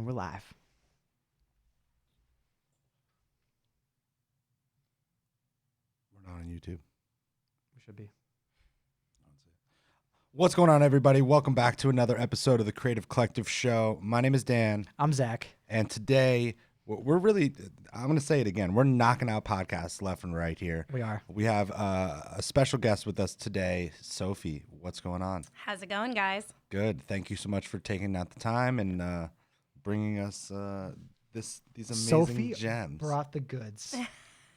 And we're live. We're not on YouTube. We should be. What's going on, everybody? Welcome back to another episode of the Creative Collective Show. My name is Dan. I'm Zach. And today, we're really, I'm going to say it again, we're knocking out podcasts left and right here. We are. We have a special guest with us today, Sophie. What's going on? How's it going, guys? Good. Thank you so much for taking out the time and bringing us these amazing Sophie gems. Brought the goods.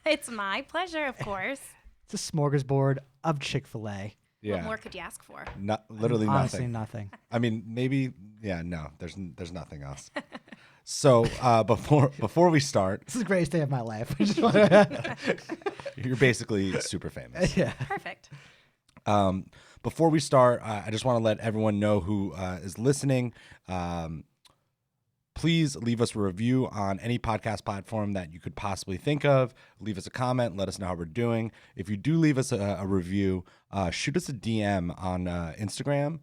It's my pleasure, of course. It's a smorgasbord of Chick-Fil-A. Yeah. What more could you ask for? Literally Honestly, nothing. nothing. I mean, maybe, no, there's nothing else. So before we start, This is the greatest day of my life. you're basically super famous. Yeah. Perfect. Before we start, I just want to let everyone know who is listening. Please leave us a review on any podcast platform that you could possibly think of. Leave us a comment. Let us know how we're doing. If you do leave us a review, shoot us a DM on Instagram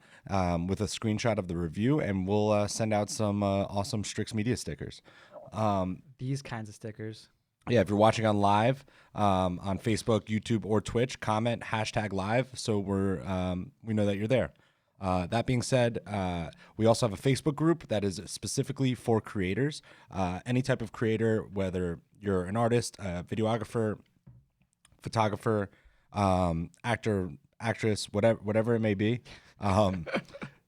with a screenshot of the review, and we'll send out some awesome StrixMedia stickers. These kinds of stickers. Yeah, if you're watching on live on Facebook, YouTube, or Twitch, comment #live so we know that you're there. That being said, we also have a Facebook group that is specifically for creators. Any type of creator, whether you're an artist, a videographer, photographer, actor, actress, whatever it may be,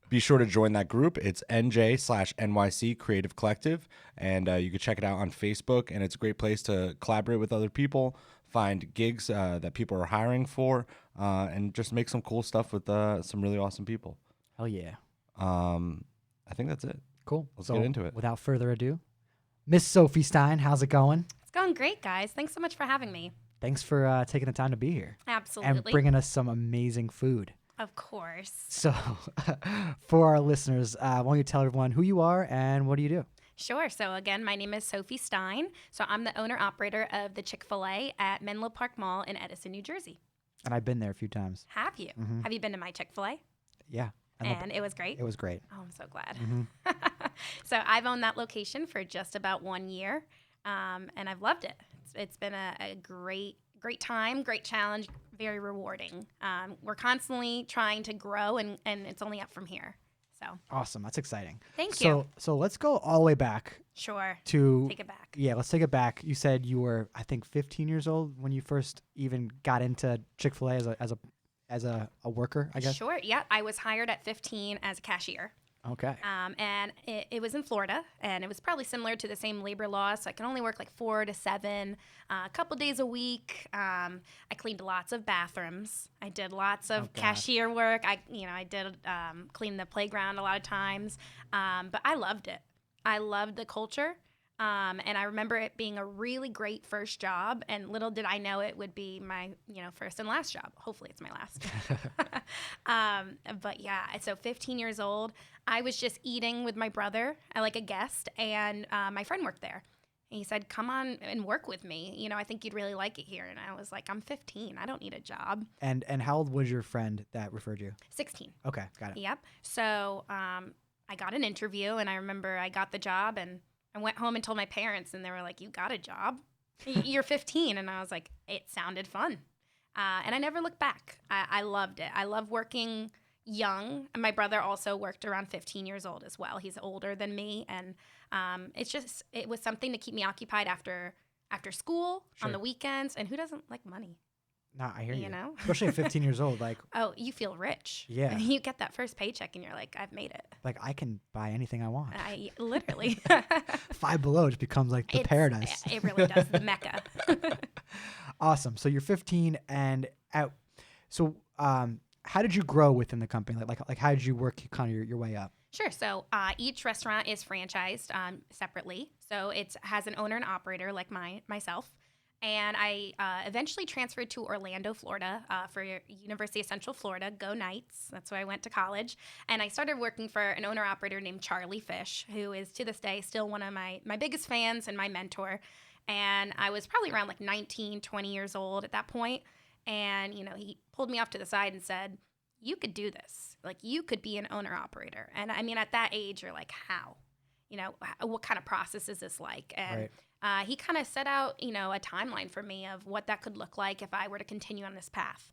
be sure to join that group. It's NJ/NYC Creative Collective, and you can check it out on Facebook. And it's a great place to collaborate with other people, find gigs that people are hiring for, and just make some cool stuff with some really awesome people. Hell yeah. I think that's it. Cool. Let's get into it. Without further ado, Miss Sophie Stein, how's it going? It's going great, guys. Thanks so much for having me. Thanks for taking the time to be here. Absolutely. And bringing us some amazing food. Of course. So, for our listeners, why don't you tell everyone who you are and what do you do? Sure. So again, my name is Sophie Stein. So I'm the owner-operator of the Chick-Fil-A at Menlo Park Mall in Edison, New Jersey. And I've been there a few times. Have you? Mhm. Have you been to my Chick-Fil-A? Yeah. And it was great? It was great. Oh, I'm so glad. Mhm. So I've owned that location for just about 1 year, and I've loved it. It's been a great time, great challenge, very rewarding. We're constantly trying to grow, and it's only up from here. So Awesome. That's exciting. Thank you. So let's go all the way back Sure. to Take it back. Yeah, let's take it back. You said you were, I think, 15 years old when you first even got into Chick-fil-A as a worker, I guess. Sure. Yeah. I was hired at 15 as a cashier. Okay. And it was in Florida, and it was probably similar to the same labor laws. So I could only work like 4 to 7, a couple days a week. I cleaned lots of bathrooms. I did lots of cashier work. I did clean the playground a lot of times. But I loved it. I loved the culture. And I remember it being a really great first job, and little did I know it would be my, first and last job. Hopefully it's my last. But yeah, so 15 years old, I was just eating with my brother, like a guest, and my friend worked there. And he said, come on and work with me. I think you'd really like it here. And I was like, I'm 15. I don't need a job. And how old was your friend that referred you? 16. Okay, got it. Yep. So I got an interview, and I remember I got the job, and I went home and told my parents, and they were like, you got a job? You're 15. And I was like, it sounded fun. And I never looked back. I loved it. I love working young. And my brother also worked around 15 years old as well. He's older than me. And it was something to keep me occupied after school, Sure. on the weekends. And who doesn't like money? No, I hear you. You know? Especially at 15 years old, like Oh, you feel rich. Yeah. You get that first paycheck, and you're like, I've made it. I can buy anything I want. I literally. Five Below just becomes like the paradise. It really does, the mecca. Awesome. So you're 15 and out. So how did you grow within the company? Like how did you work kind of your way up? Sure. So each restaurant is franchised separately. So it has an owner and operator like myself. And I eventually transferred to Orlando, Florida for University of Central Florida, Go Knights. That's where I went to college. And I started working for an owner-operator named Charlie Fish, who is to this day still one of my biggest fans and my mentor. And I was probably around like 19, 20 years old at that point. And, he pulled me off to the side and said, you could do this. Like, you could be an owner-operator. And I mean, at that age, you're like, how? what kind of process is this like? And Right. he kind of set out, a timeline for me of what that could look like if I were to continue on this path.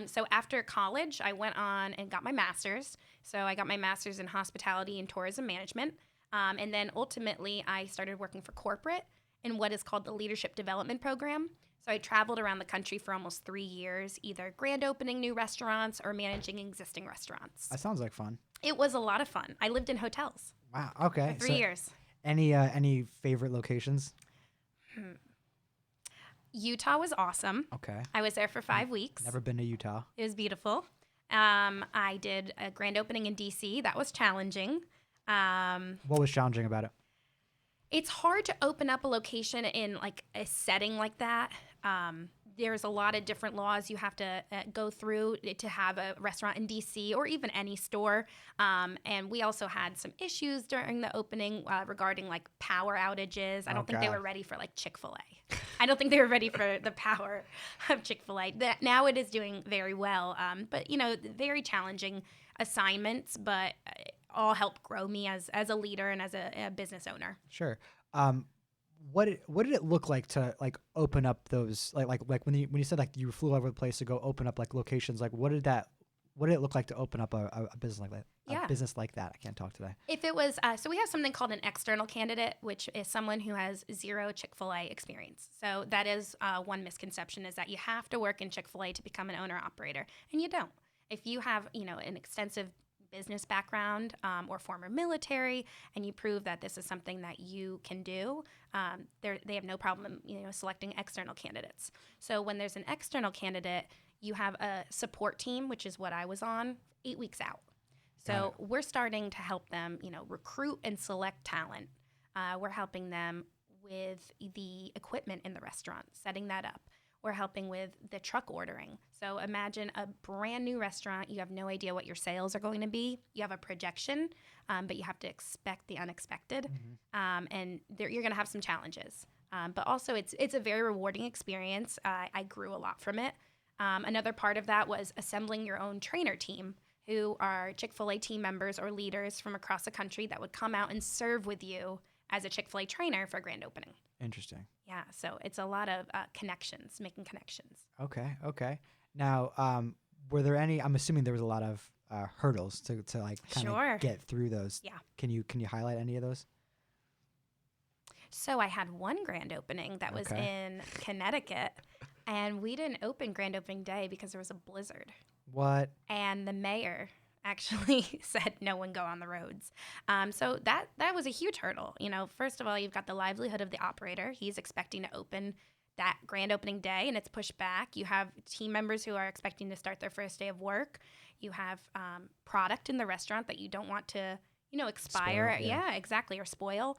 So after college, I went on and got my master's. So I got my master's in hospitality and tourism management. And then ultimately, I started working for corporate in what is called the Leadership Development Program. So I traveled around the country for almost 3 years, either grand opening new restaurants or managing existing restaurants. That sounds like fun. It was a lot of fun. I lived in hotels Wow. Okay. for 3 years. Any favorite locations? Utah was awesome. Okay. I was there for 5 weeks. Never been to Utah. It was beautiful. I did a grand opening in DC. That was challenging. What was challenging about it? It's hard to open up a location in like a setting like that. There's a lot of different laws you have to go through to have a restaurant in DC or even any store. And we also had some issues during the opening regarding like power outages. I don't think they were ready for like Chick-Fil-A. I don't think they were ready for the power of Chick-fil-A. Now it is doing very well. But, very challenging assignments, but all helped grow me as a leader and as a business owner. Sure. What did it look like to like open up those like when you said like you flew all over the place to go open up like locations, like what did it look like to open up a business like that? Yeah. A business like that. I can't talk today. If it was, so we have something called an external candidate, which is someone who has zero Chick-fil-A experience. So that is one misconception, is that you have to work in Chick-fil-A to become an owner-operator, and you don't. If you have, an extensive business background or former military, and you prove that this is something that you can do, they have no problem, selecting external candidates. So when there's an external candidate, you have a support team, which is what I was on, 8 weeks out. So we're starting to help them, recruit and select talent. We're helping them with the equipment in the restaurant, setting that up. We're helping with the truck ordering. So imagine a brand new restaurant. You have no idea what your sales are going to be. You have a projection, but you have to expect the unexpected. And you're going to have some challenges. But also it's a very rewarding experience. I grew a lot from it. Another part of that was assembling your own trainer team, who are Chick-fil-A team members or leaders from across the country that would come out and serve with you as a Chick-fil-A trainer for a grand opening. Interesting. Yeah, so it's a lot of connections, making connections. Okay. Now, were there any? I'm assuming there was a lot of hurdles to like kind of get through those. Yeah. Can you highlight any of those? So I had one grand opening that was in Connecticut, and we didn't open grand opening day because there was a blizzard. What? And the mayor actually said no one go on the roads. So that was a huge hurdle. First of all, you've got the livelihood of the operator. He's expecting to open that grand opening day, and it's pushed back. You have team members who are expecting to start their first day of work. You have product in the restaurant that you don't want to, expire. Spoil, yeah. Yeah, exactly, or spoil.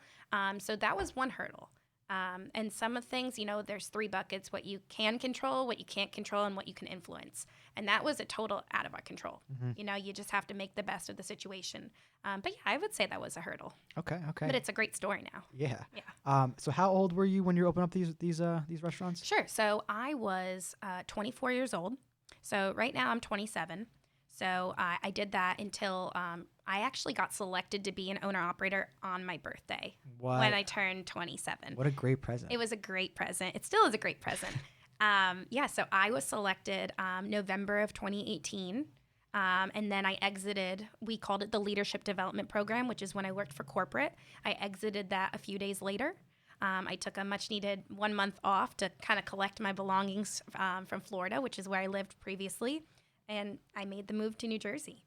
So that was one hurdle. And some of the things, there's 3 buckets: what you can control, what you can't control, and what you can influence. And that was a total out of our control. You just have to make the best of the situation. But yeah, I would say that was a hurdle. Okay. But it's a great story now. Yeah. Yeah. So how old were you when you opened up these restaurants? Sure. So I was 24 years old. So right now I'm 27. So I did that until I actually got selected to be an owner-operator on my birthday when I turned 27. What a great present. It was a great present. It still is a great present. So I was selected November of 2018. And then I exited, we called it the Leadership Development Program, which is when I worked for corporate. I exited that a few days later. I took a much-needed 1 month off to kind of collect my belongings from Florida, which is where I lived previously. And I made the move to New Jersey.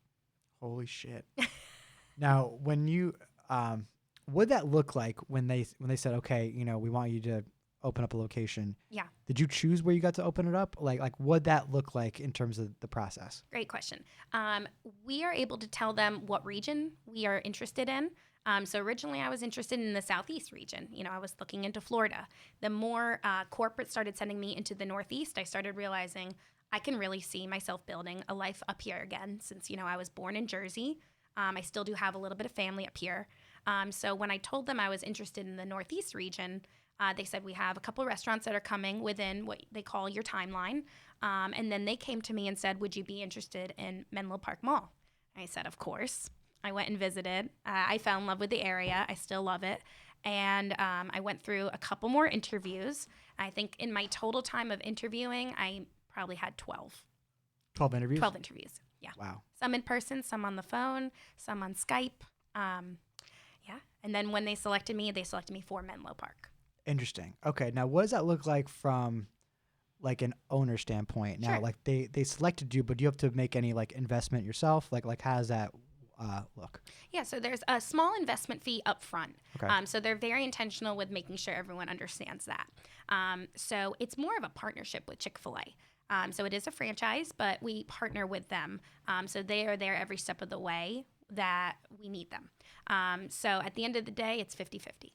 Holy shit. Now, when you, what'd that look like when they said, okay, we want you to open up a location? Yeah. Did you choose where you got to open it up? Like what'd that look like in terms of the process? Great question. We are able to tell them what region we are interested in. So originally I was interested in the Southeast region. I was looking into Florida. The more corporate started sending me into the Northeast, I started realizing I can really see myself building a life up here again, since, I was born in Jersey. I still do have a little bit of family up here. So when I told them I was interested in the Northeast region, they said, we have a couple restaurants that are coming within what they call your timeline. And then they came to me and said, would you be interested in Menlo Park Mall? I said, of course. I went and visited. I fell in love with the area. I still love it. And I went through a couple more interviews. I think in my total time of interviewing, I probably had 12. 12 interviews? 12 interviews, yeah. Wow. Some in person, some on the phone, some on Skype. Yeah. And then when they selected me for Menlo Park. Interesting. Okay. Now, what does that look like from like an owner standpoint? Now, Sure. like they selected you, but do you have to make any like investment yourself? Like how does that look? Yeah, so there's a small investment fee up front. Okay. So they're very intentional with making sure everyone understands that. So it's more of a partnership with Chick-Fil-A. So it is a franchise, but we partner with them. So they are there every step of the way that we need them. So at the end of the day, it's 50-50.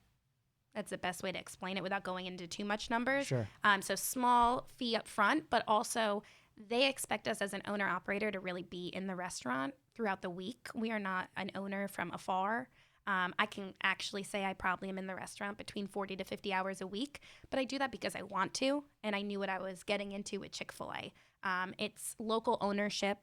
That's the best way to explain it without going into too much numbers. Sure. So small fee up front, but also they expect us as an owner-operator to really be in the restaurant throughout the week. We are not an owner from afar. I can actually say I probably am in the restaurant between 40 to 50 hours a week, but I do that because I want to, and I knew what I was getting into with Chick-fil-A. It's local ownership.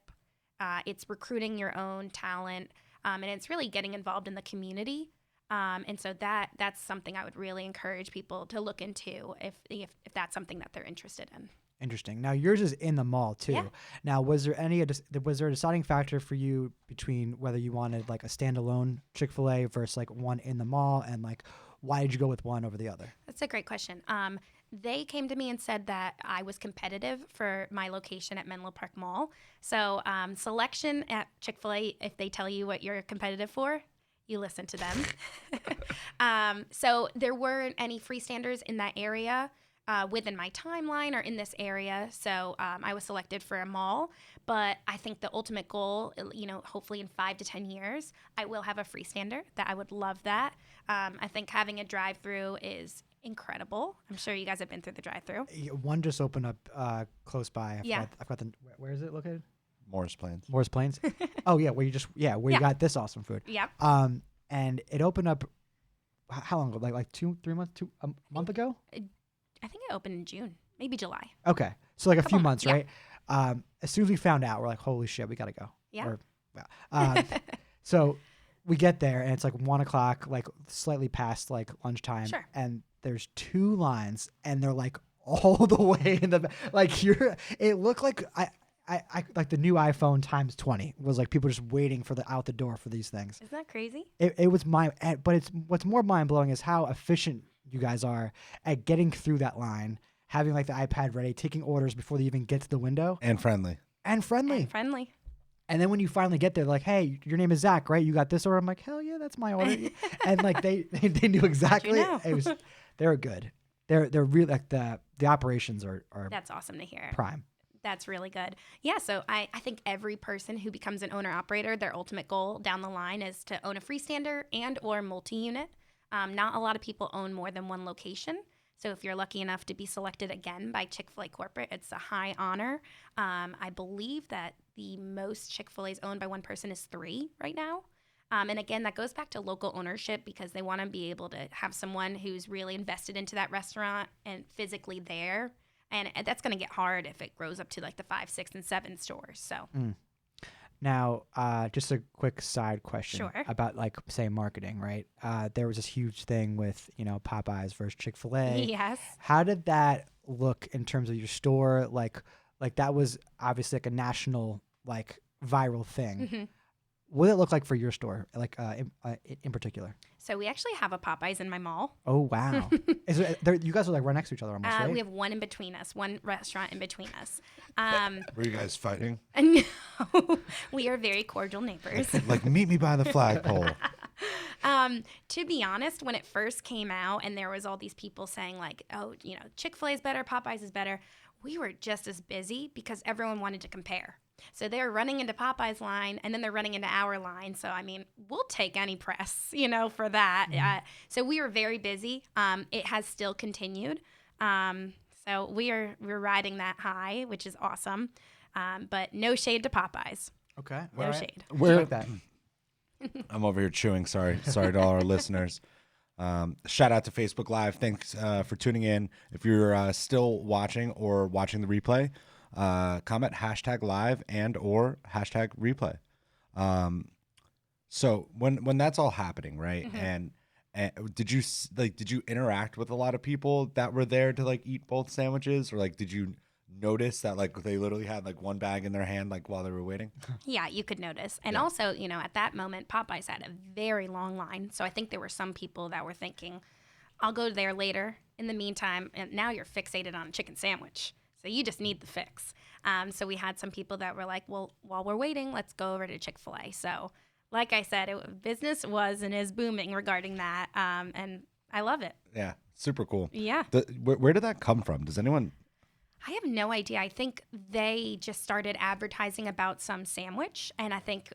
It's recruiting your own talent, and it's really getting involved in the community. And so that's something I would really encourage people to look into if that's something that they're interested in. Interesting. Now yours is in the mall too. Yeah. Now was there a deciding factor for you between whether you wanted like a standalone Chick-fil-A versus like one in the mall, and like why did you go with one over the other? That's a great question. They came to me and said that I was competitive for my location at Menlo Park Mall. So selection at Chick-fil-A, if they tell you what you're competitive for, you listen to them. So there weren't any freestanders in that area within my timeline or in this area. So I was selected for a mall. But I think the ultimate goal, hopefully in 5 to 10 years, I will have a freestander. That I would love that. I think having a drive-through is incredible. I'm sure you guys have been through the drive-through. One just opened up close by. Yeah. I've got where is it located? Morris Plains. Morris Plains. Oh yeah, where you got this awesome food. Yeah. And it opened up how long ago? Like 2-3 months, a month ago? I think it opened in June, maybe July. Okay. So like a few months, yeah. right? As soon as we found out, we're like, holy shit, we gotta go. Yeah. So we get there and it's like 1 o'clock, like slightly past like lunchtime. Sure. And there's 2 lines and they're like all the way in the like it looked like I like the new iPhone times 20 was like people just waiting for out the door for these things. Isn't that crazy? It was but it's what's more mind blowing is how efficient you guys are at getting through that line, having like the iPad ready, taking orders before they even get to the window, And friendly. and friendly. And friendly. And then when you finally get there, like, hey, your name is Zach, right? You got this order. I'm like, hell yeah, that's my order. And like they knew exactly. know? They were good. They're really like the operations are That's awesome to hear. prime. That's really good. Yeah, so I think every person who becomes an owner-operator, their ultimate goal down the line is to own a freestander and or multi-unit. Not a lot of people own more than one location. So if you're lucky enough to be selected again by Chick-fil-A corporate, it's a high honor. I believe that the most Chick-fil-A's owned by one person is 3 right now. And again, that goes back to local ownership because they want to be able to have someone who's really invested into that restaurant and physically there. And that's going to get hard if it grows up to like the 5, 6, and 7 stores. So Now, just a quick side question Sure. about like say marketing, right? There was this huge thing with Popeyes versus Chick-fil-A. yes. How did that look in terms of your store? Like that was obviously like a national like viral thing. Mhm. What did it look like for your store, like in particular? So we actually have a Popeyes in my mall. Oh wow! You guys are like right next to each other almost, right? We have one in between us, one restaurant in between us. Were you guys fighting? No, we are very cordial neighbors. Like, meet me by the flagpole. To be honest, when it first came out and there was all these people saying like, oh, Chick-fil-A is better, Popeyes is better, we were just as busy because everyone wanted to compare. So they're running into Popeye's line and then they're running into our line. So, I mean, we'll take any press, for that. Mm-hmm. So we were very busy. It has still continued. So we're riding that high, which is awesome. But no shade to Popeyes. Okay, No shade. Where like that? I'm over here chewing. Sorry to all our listeners. Shout out to Facebook Live. Thanks for tuning in. If you're still watching or watching the replay, comment #live and or #replay. So when that's all happening, right? Mhm. And did you interact with a lot of people that were there to like eat both sandwiches, or like did you notice that like they literally had like one bag in their hand like while they were waiting? Yeah, you could notice. And Yeah. also, at that moment, Popeyes had a very long line. So I think there were some people that were thinking, I'll go there later. In the meantime, and now you're fixated on a chicken sandwich. So you just need the fix. So we had some people that were like, well, while we're waiting, let's go over to Chick-fil-A. So like I said, business was and is booming regarding that. And I love it. Yeah, super cool. Yeah. Where did that come from? Does anyone? I have no idea. I think they just started advertising about some sandwich. And I think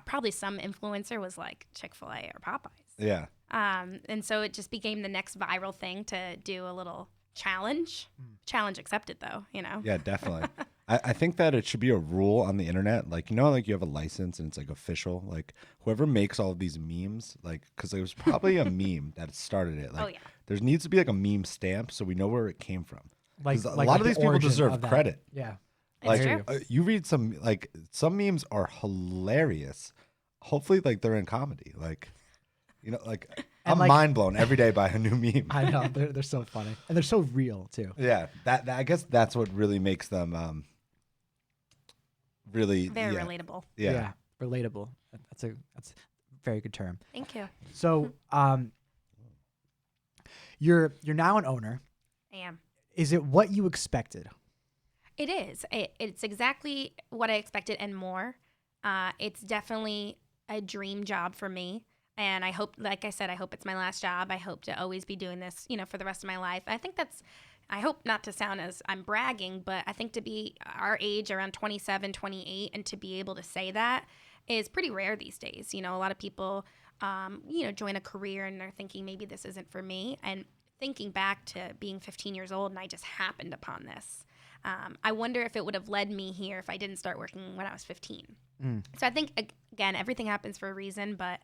probably some influencer was like Chick-fil-A or Popeyes. Yeah. And so it just became the next viral thing to do a little challenge. Challenge accepted, though, Yeah, definitely. I think that it should be a rule on the internet. Like, like you have a license and it's like official. Like whoever makes all of these memes, like, because it was probably a meme that started it. Like, Oh, yeah. there needs to be like a meme stamp so we know where it came from. Like 'Cause a like lot the of these people origin deserve of that. credit. Yeah. It's Like true. you read some memes are hilarious. Hopefully, like they're in comedy. Like, like And, I'm like- mind blown every day by a new meme. I know they're so funny and they're so real too. Yeah, that I guess that's what really makes them really Very yeah, relatable. Yeah. Relatable. That's a very good term. Thank you. So, you're now an owner. I am. Is it what you expected? It is. It's exactly what I expected and more. It's definitely a dream job for me. And I hope, like I said, I hope it's my last job. I hope to always be doing this, for the rest of my life. I hope not to sound as I'm bragging, but I think to be our age, around 27, 28, and to be able to say that is pretty rare these days. A lot of people, join a career and they're thinking maybe this isn't for me. And thinking back to being 15 years old and I just happened upon this. I wonder if it would have led me here if I didn't start working when I was 15. So I think, again, everything happens for a reason, but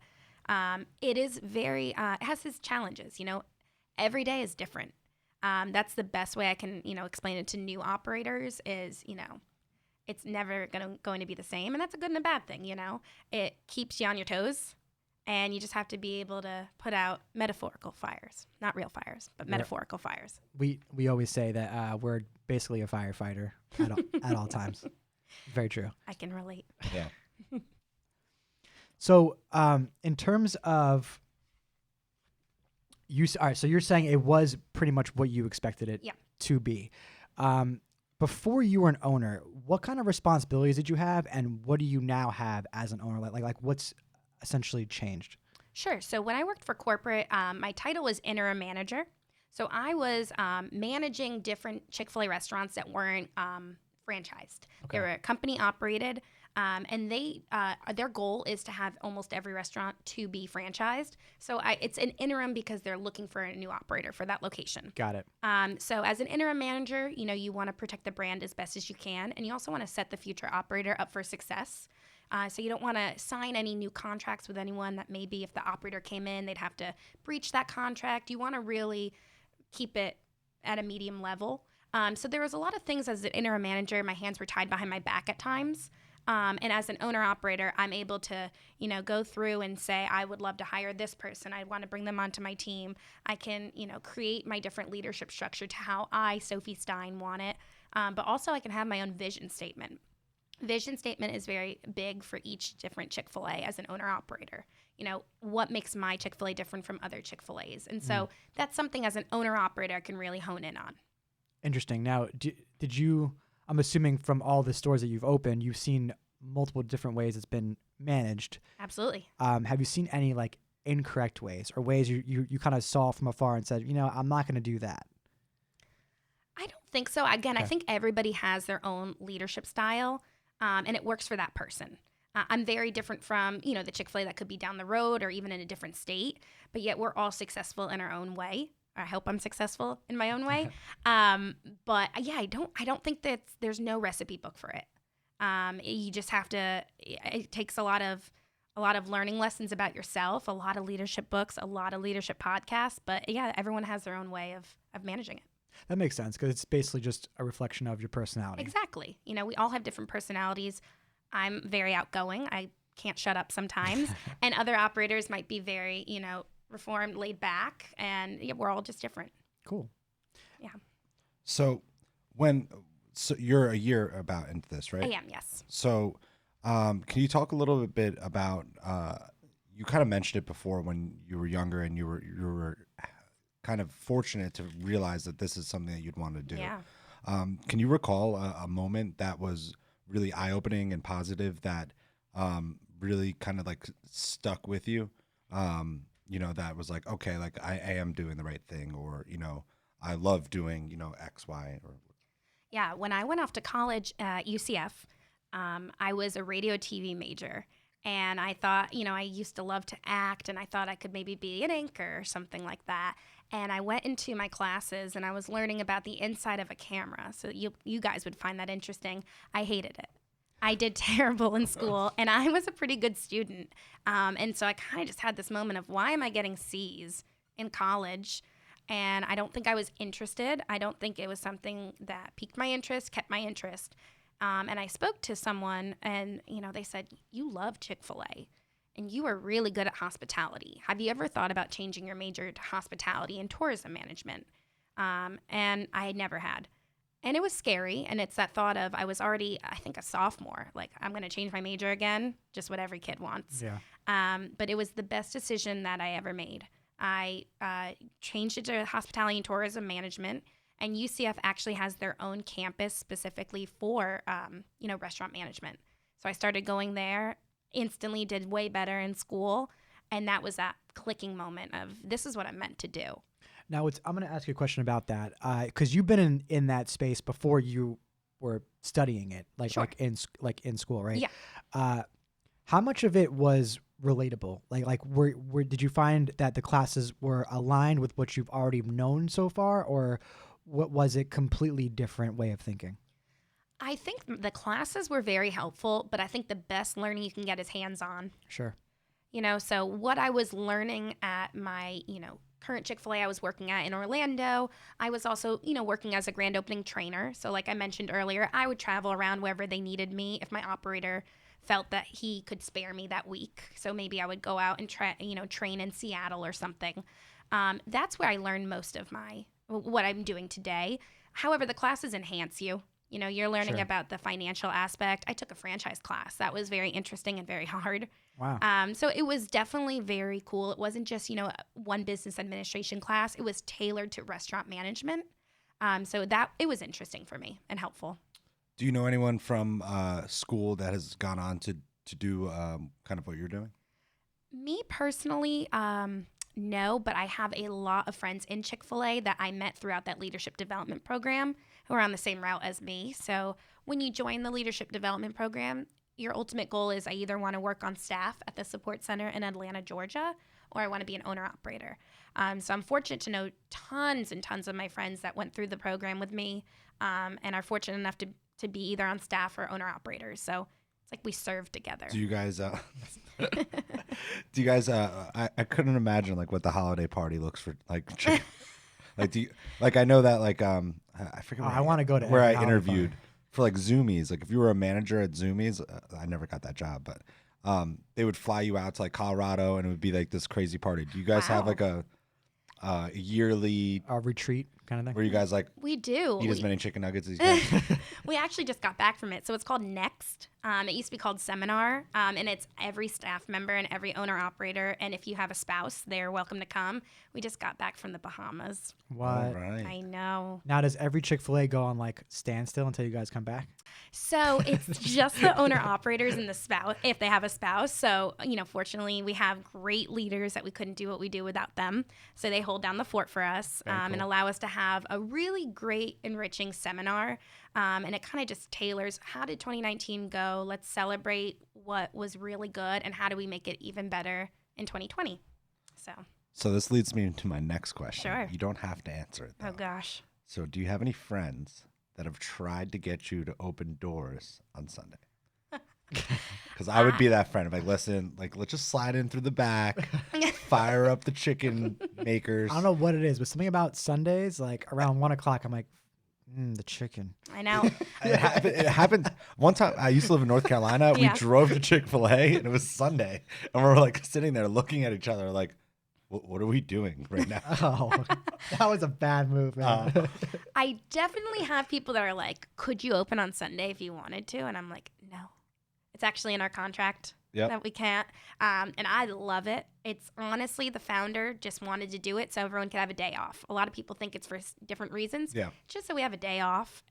it is very, it has its challenges, every day is different. That's the best way I can, explain it to new operators is, it's never going to be the same. And that's a good and a bad thing, It keeps you on your toes. And you just have to be able to put out metaphorical fires. Not real fires, but metaphorical fires. We always say that we're basically a firefighter at all times. Very true. I can relate. Yeah. So, in terms of all right, so you're saying it was pretty much what you expected it Yeah. to be. Before you were an owner, what kind of responsibilities did you have, and what do you now have as an owner? Like what's essentially changed? Sure. So when I worked for corporate, my title was interim manager. So I was managing different Chick-fil-A restaurants that weren't franchised. They were company operated, and their goal is to have almost every restaurant to be franchised. So it's an interim because they're looking for a new operator for that location. Got it. So as an interim manager, you want to protect the brand as best as you can, and you also want to set the future operator up for success. So you don't want to sign any new contracts with anyone that maybe if the operator came in, they'd have to breach that contract. You want to really keep it at a medium level. So there was a lot of things as an interim manager. My hands were tied behind my back at times. And as an owner operator, I'm able to, go through and say, I would love to hire this person. I want to bring them onto my team. I can, create my different leadership structure to how I, Sophie Stein, want it. But also I can have my own vision statement. Vision statement is very big for each different Chick-fil-A as an owner-operator. What makes my Chick-fil-A different from other Chick-fil-A's? And so that's something as an owner-operator I can really hone in on. Interesting. Now, did you, I'm assuming from all the stores that you've opened, you've seen multiple different ways it's been managed. Absolutely. Have you seen any like incorrect ways or ways you kind of saw from afar and said, I'm not going to do that? I don't think so. Again, I Okay. think everybody has their own leadership style. And it works for that person. I'm very different from, the Chick-fil-A that could be down the road or even in a different state, but yet we're all successful in our own way. I hope I'm successful in my own way. But yeah, I don't think that there's no recipe book for it. You just have to, it takes a lot of learning lessons about yourself, a lot of leadership books, a lot of leadership podcasts, but yeah, everyone has their own way of managing it. That makes sense because it's basically just a reflection of your personality. Exactly. We all have different personalities. I'm very outgoing. I can't shut up sometimes. And other operators might be very, reformed, laid back. And yeah, we're all just different. Cool. Yeah. So you're a year about into this, right? I am, yes. So can you talk a little bit about, you kind of mentioned it before when you were younger and you were kind of fortunate to realize that this is something that you'd want to do. Yeah. Can you recall a moment that was really eye-opening and positive that really kind of like stuck with you? That was like, okay, like I am doing the right thing, or, I love doing, X, Y, or. Yeah. When I went off to college at UCF, I was a radio TV major. And I thought, I used to love to act, and I thought I could maybe be an anchor or something like that. And I went into my classes, and I was learning about the inside of a camera. So you guys would find that interesting. I hated it. I did terrible in school, and I was a pretty good student. And so I kind of just had this moment of, why am I getting C's in college? And I don't think I was interested. I don't think it was something that piqued my interest, kept my interest. And I spoke to someone, and, they said, you love Chick-Fil-A, and you are really good at hospitality. Have you ever thought about changing your major to hospitality and tourism management? And I never had. And it was scary, and it's that thought of, I was already, I think, a sophomore. Like, I'm going to change my major again, just what every kid wants. Yeah. But it was the best decision that I ever made. I changed it to hospitality and tourism management. And UCF actually has their own campus specifically for, restaurant management. So I started going there, instantly did way better in school. And that was that clicking moment of, this is what I'm meant to do. Now, I'm going to ask you a question about that, because you've been in that space before you were studying it, Sure. like in school, right? Yeah. How much of it was relatable? Where did you find that the classes were aligned with what you've already known so far, or what was it completely different way of thinking? I think the classes were very helpful, but I think the best learning you can get is hands-on. Sure. So what I was learning at my, current Chick-fil-A I was working at in Orlando, I was also, working as a grand opening trainer. So like I mentioned earlier, I would travel around wherever they needed me if my operator felt that he could spare me that week. So maybe I would go out and train in Seattle or something. That's where I learned most of what I'm doing today. However, the classes enhance you. You're learning Sure. about the financial aspect. I took a franchise class. That was very interesting and very hard. Wow. So it was definitely very cool. It wasn't just, one business administration class. It was tailored to restaurant management. So that it was interesting for me and helpful. Do you know anyone from school that has gone on to do kind of what you're doing? Me personally, no, but I have a lot of friends in Chick-fil-A that I met throughout that leadership development program who are on the same route as me. So when you join the leadership development program, your ultimate goal is I either want to work on staff at the support center in Atlanta, Georgia, or I want to be an owner-operator. So I'm fortunate to know tons and tons of my friends that went through the program with me and are fortunate enough to be either on staff or owner-operators. So it's like we serve together. Do you guys, I couldn't imagine like what the holiday party looks for like. I know that I forget. I want to go to where every I holiday interviewed party. for like Zoomies. Like if you were a manager at Zoomies, I never got that job, but they would fly you out to like Colorado and it would be like this crazy party. Do you guys have Wow. like a yearly A retreat kind of thing. where you guys like We do. eat as many chicken nuggets as you can? We actually just got back from it. So it's called Next. It used to be called Seminar. And it's every staff member and every owner operator. And if you have a spouse, they're welcome to come. We just got back from the Bahamas. What? All right. I know. Now, does every Chick-fil-A go on like standstill until you guys come back? So it's just the owner operators and the spouse, if they have a spouse. So, fortunately, we have great leaders that we couldn't do what we do without them. So they hold down the fort for us and cool. allow us to have a really great, enriching seminar. And it kind of just tailors, how did 2019 go? Let's celebrate what was really good and how do we make it even better in 2020? So this leads me to my next question. Sure. You don't have to answer it though. Oh, gosh. So do you have any friends that have tried to get you to open doors on Sunday? Because I would be that friend. I'm like, listen, like let's just slide in through the back, fire up the chicken makers. I don't know what it is, but something about Sundays, like around 1:00, I'm like, The chicken. I know. It happened one time. I used to live in North Carolina. Yeah. We drove to Chick-Fil-A, and it was Sunday, and we were like sitting there looking at each other, like, "What are we doing right now?" Oh, that was a bad move, man. I definitely have people that are like, could you open on Sunday if you wanted to? And I'm like, no. It's actually in our contract that we can't. And I love it. It's honestly, the founder just wanted to do it so everyone could have a day off. A lot of people think it's for different reasons. Yeah. Just so we have a day off.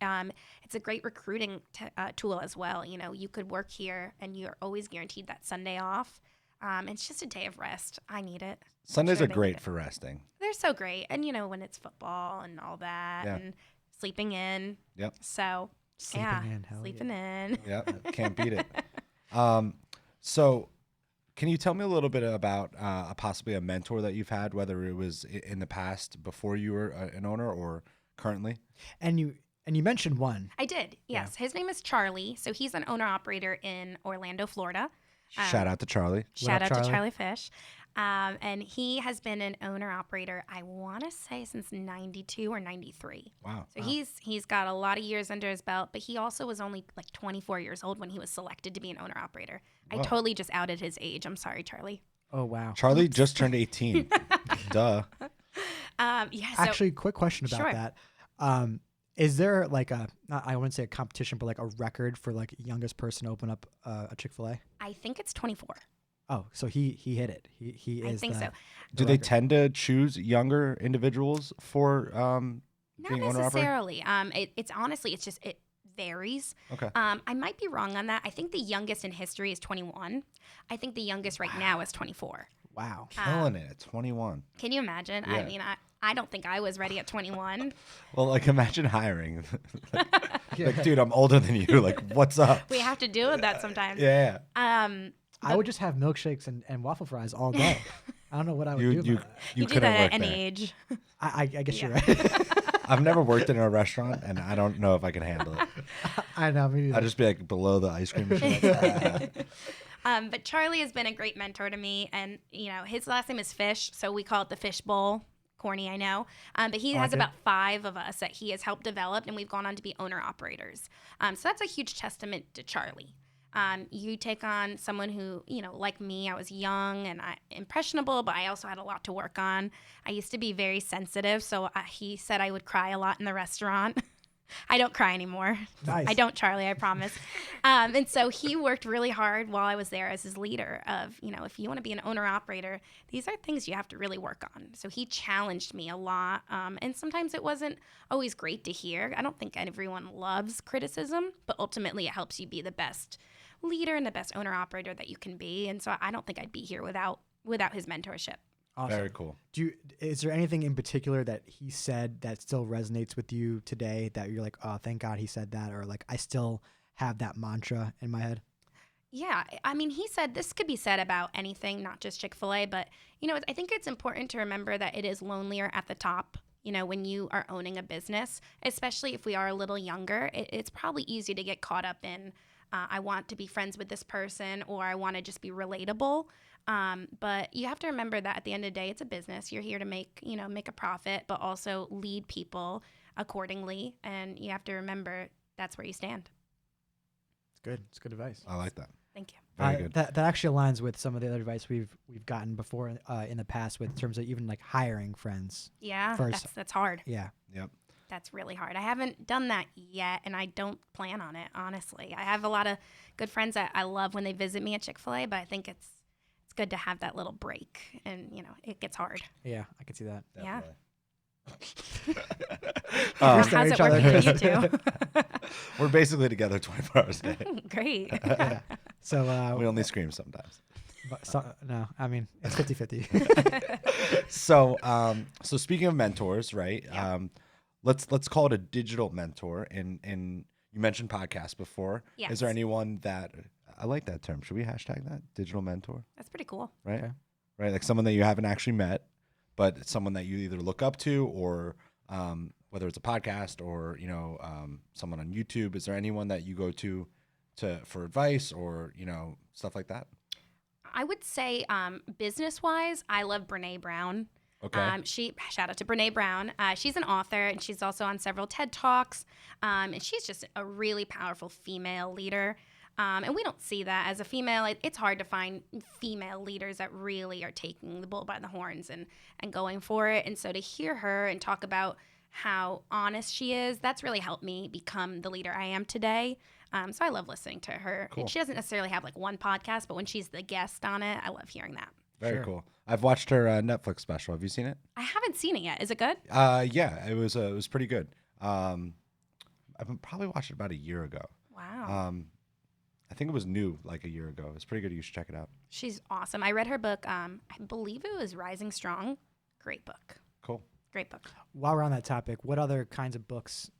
It's a great recruiting tool as well. You know, you could work here and you're always guaranteed that Sunday off. It's just a day of rest. I need it. Sundays Sure are they great need it. for resting. They're so great. And, you know, when it's football and all that and sleeping in. Yep. So, sleeping in. Yep. Can't beat it. So can you tell me a little bit about possibly a mentor that you've had, whether it was in the past before you were an owner or currently? And you mentioned one. I did. Yes. His name is Charlie. So he's an owner operator in Orlando, Florida. Shout out to Charlie. Shout out Charlie? to Charlie Fish. And he has been an owner operator, I want to say, since 92 or 93. Wow. So he's got a lot of years under his belt, but he also was only like 24 years old when he was selected to be an owner operator. Wow. I totally just outed his age. I'm sorry, Charlie. Oh, wow. Charlie just turned 18. Duh. Yeah. So, Actually, quick question about Sure. that. Is there like I wouldn't say a competition, but like a record for like youngest person to open up a Chick-fil-A? I think it's 24. Oh, so he hit it. He is. I think so. Do they tend to choose younger individuals for Not being owner operator? necessarily. It's honestly, it varies. Okay. I might be wrong on that. I think the youngest in history is 21. I think the youngest right now is 24. Wow. Killing it at 21. Can you imagine? Yeah. I mean, I don't think I was ready at 21. Well, like imagine hiring. like, dude, I'm older than you. Like, what's up? We have to deal with that sometimes. Yeah. I would just have milkshakes and waffle fries all day. I don't know what I would do. You about that. You do couldn't that work at any there. age. I guess you're right. I've never worked in a restaurant, and I don't know if I can handle it. I know. Me neither. I'd just be like below the ice cream machine. Like, But Charlie has been a great mentor to me, and you know his last name is Fish, so we call it the Fish Bowl. Corny, I know, but he has like it. about 5 of us that he has helped develop, and we've gone on to be owner operators. So that's a huge testament to Charlie. You take on someone who, you know, like me, I was young and impressionable, but I also had a lot to work on. I used to be very sensitive, so he said I would cry a lot in the restaurant. I don't cry anymore. Nice. I don't, Charlie, I promise. And so he worked really hard while I was there as his leader of, you know, if you want to be an owner-operator, these are things you have to really work on. So he challenged me a lot. And sometimes it wasn't always great to hear. I don't think everyone loves criticism, but ultimately it helps you be the best leader and the best owner-operator that you can be. And so I don't think I'd be here without his mentorship. Awesome. very cool. Is there anything in particular that he said that still resonates with you today that you're like, oh, thank God he said that, or like I still have that mantra in my head? Yeah, I mean, he said this could be said about anything, not just Chick-fil-A, but, you know, I think it's important to remember that it is lonelier at the top. You know, when you are owning a business, especially if we are a little younger, it's probably easy to get caught up in, I want to be friends with this person, or I want to just be relatable. But you have to remember that at the end of the day, it's a business. You're here to make a profit, but also lead people accordingly. And you have to remember that's where you stand. It's good. It's good advice. I like that. Thank you. Very good. That actually aligns with some of the other advice we've gotten before in the past, with terms of even like hiring friends. Yeah, First. that's hard. Yeah. Yep. That's really hard. I haven't done that yet, and I don't plan on it, honestly. I have a lot of good friends that I love when they visit me at Chick-fil-A, but I think it's good to have that little break, and, you know, it gets hard. Yeah, I can see that. Yeah. How's How's it each other. working for you two? We're basically together 24 hours a day. Great. Yeah. So, We only scream sometimes. no, I mean, it's 50-50. So speaking of mentors, right? Yeah. Let's call it a digital mentor. And you mentioned podcasts before. Yes. Is there anyone that I like that term? Should we hashtag that digital mentor? That's pretty cool. Right. Okay. Right. Like someone that you haven't actually met, but it's someone that you either look up to, or whether it's a podcast or someone on YouTube. Is there anyone that you go to for advice or stuff like that? I would say business-wise, I love Brene Brown. Okay. Shout out to Brene Brown. She's an author, and she's also on several TED Talks. And she's just a really powerful female leader. And we don't see that as a female. It's hard to find female leaders that really are taking the bull by the horns and going for it. And so to hear her and talk about how honest she is, that's really helped me become the leader I am today. So I love listening to her. Cool. She doesn't necessarily have like one podcast, but when she's the guest on it, I love hearing that. Very Sure. cool. I've watched her Netflix special. Have you seen it? I haven't seen it yet. Is it good? Yeah, it was pretty good. I've probably watched it about a year ago. Wow. I think it was new like a year ago. It's pretty good. You should check it out. She's awesome. I read her book. I believe it was Rising Strong. Great book. Cool. Great book. While we're on that topic, what other kinds of books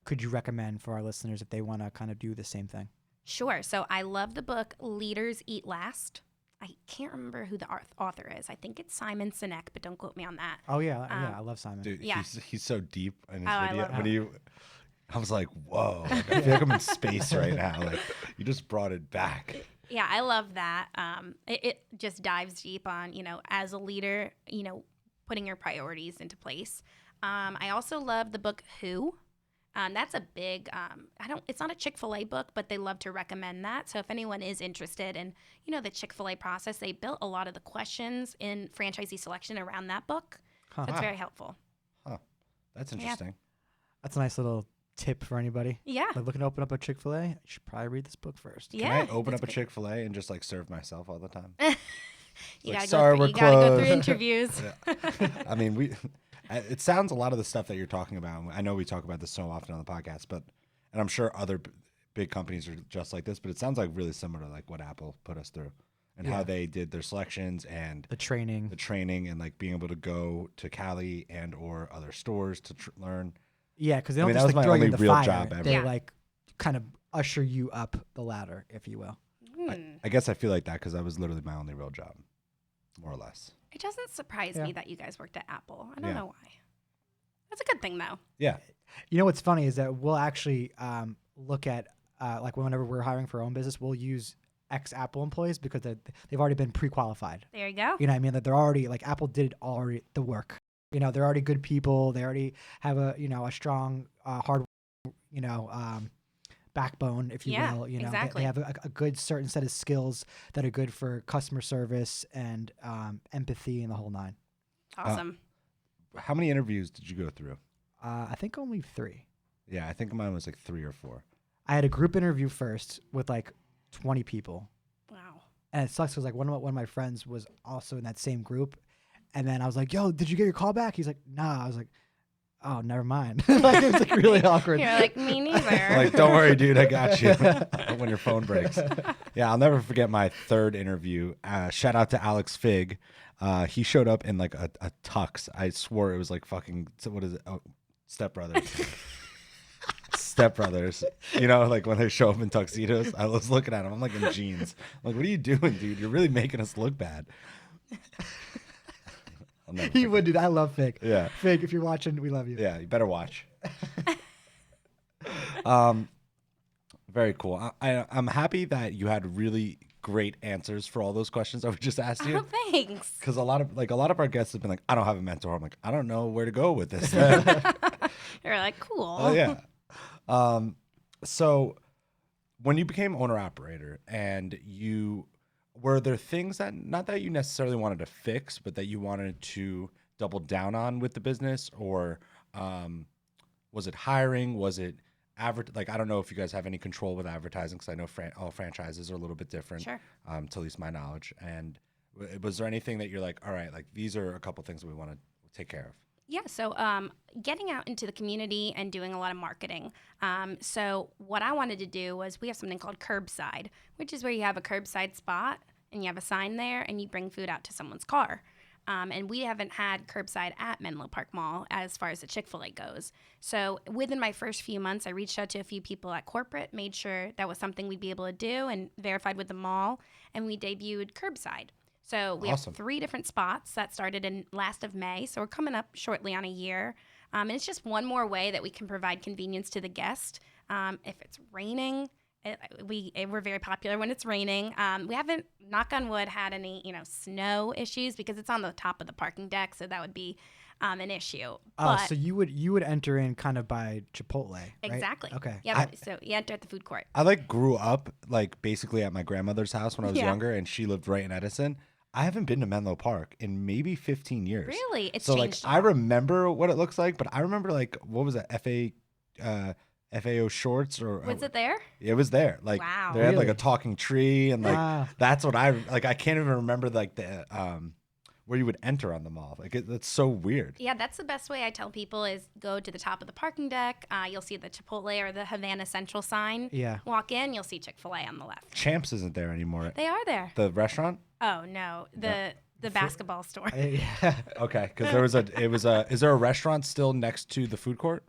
could you recommend for our listeners if they want to kind of do the same thing? Sure. So I love the book Leaders Eat Last. I can't remember who the author is. I think it's Simon Sinek, but don't quote me on that. Oh yeah, I love Simon. Dude, Yeah. he's so deep in his I video. love When I was like, whoa, like, I feel like I'm in space right now. Like, you just brought it back. Yeah, I love that. It just dives deep on, as a leader, putting your priorities into place. I also love the book Who. That's a big, it's not a Chick-fil-A book, but they love to recommend that. So if anyone is interested in, the Chick-fil-A process, they built a lot of the questions in franchisee selection around that book. Huh. So it's very helpful. Huh. That's interesting. That's a nice little tip for anybody. Yeah. Like looking to open up a Chick-fil-A, you should probably read this book first. Yeah. Can I open that's up a great. Chick-fil-A and just like serve myself all the time? You Like, gotta sorry, we're you gotta go through closed. interviews. I mean, it sounds a lot of the stuff that you're talking about. I know we talk about this so often on the podcast, and I'm sure other big companies are just like this, but it sounds like really similar to like what Apple put us through and how they did their selections and The training. the training and like being able to go to Cali and or other stores to learn. Yeah, because they I don't mean, just that was like my throw you only in the real fire. job ever. They Yeah. like kind of usher you up the ladder, if you will. I guess I feel like that because that was literally my only real job, more or less. It doesn't surprise me that you guys worked at Apple. I don't Yeah. know why. That's a good thing, though. Yeah. You know what's funny is that we'll actually look at like whenever we're hiring for our own business, we'll use ex-Apple employees because they've already been pre-qualified. There you go. You know what I mean? That they're already like Apple did already the work. They're already good people. They already have a strong hard backbone, if you Yeah, will. They exactly. have a good certain set of skills that are good for customer service and empathy and the whole nine. Awesome. How many interviews did you go through? I think only 3. Yeah, I think mine was like 3 or 4. I had a group interview first with like 20 people. Wow. And it sucks because like one of my friends was also in that same group, and then I was like, "Yo, did you get your call back?" He's like, "Nah." I was like, "Oh, never mind." Like it was like really awkward. You're like, me neither. Like, don't worry, dude, I got you. When your phone breaks. Yeah, I'll never forget my 3rd interview. Shout out to Alex Fig. He showed up in like a tux. I swore it was like fucking, what is it? Oh, Step Brothers. Step Brothers. Like when they show up in tuxedos, I was looking at him. I'm like in jeans. I'm like, what are you doing, dude? You're really making us look bad. I'll never He forget. would, dude. I love Fig. Yeah. Fig, if you're watching, we love you. Yeah, you better watch. Very cool. I'm happy that you had really great answers for all those questions that we just asked you. Oh, thanks. Because a lot of our guests have been like, I don't have a mentor. I'm like, I don't know where to go with this. You're like, cool. Oh yeah. So when you became owner operator and were there things that not that you necessarily wanted to fix, but that you wanted to double down on with the business, or was it hiring? Was it like, I don't know if you guys have any control with advertising, because I know all franchises are a little bit different, Sure. to at least my knowledge. And was there anything that you're like, all right, like these are a couple things we want to take care of? Yeah, so getting out into the community and doing a lot of marketing. So what I wanted to do was, we have something called curbside, which is where you have a curbside spot and you have a sign there and you bring food out to someone's car. And we haven't had curbside at Menlo Park Mall as far as the Chick-fil-A goes. So within my first few months, I reached out to a few people at corporate, made sure that was something we'd be able to do, and verified with the mall, and we debuted curbside. So we Awesome. have 3 different spots that started in last of May. So we're coming up shortly on a year. And it's just one more way that we can provide convenience to the guest. If it's raining, We're very popular when it's raining. We haven't, knock on wood, had any snow issues because it's on the top of the parking deck, so that would be an issue. Oh, But so you would enter in kind of by Chipotle, right? exactly. Okay. Yeah. So you enter at the food court. I like grew up like basically at my grandmother's house when I was Yeah. younger, and she lived right in Edison. I haven't been to Menlo Park in maybe 15 years. Really, it's So like changed. I remember what it looks like, but I remember like what was it, FAO shorts or Was it there? It was there. Like Wow. they had like Really? a talking tree, and like Ah. that's what I like. I can't even remember like the where you would enter on the mall. Like that's so weird. Yeah, that's the best way I tell people is go to the top of the parking deck. You'll see the Chipotle or the Havana Central sign. Yeah. Walk in, you'll see Chick-fil-A on the left. Champs isn't there anymore. They are there. The restaurant. Oh no, the basketball store. Yeah. Okay, because there was is there a restaurant still next to the food court?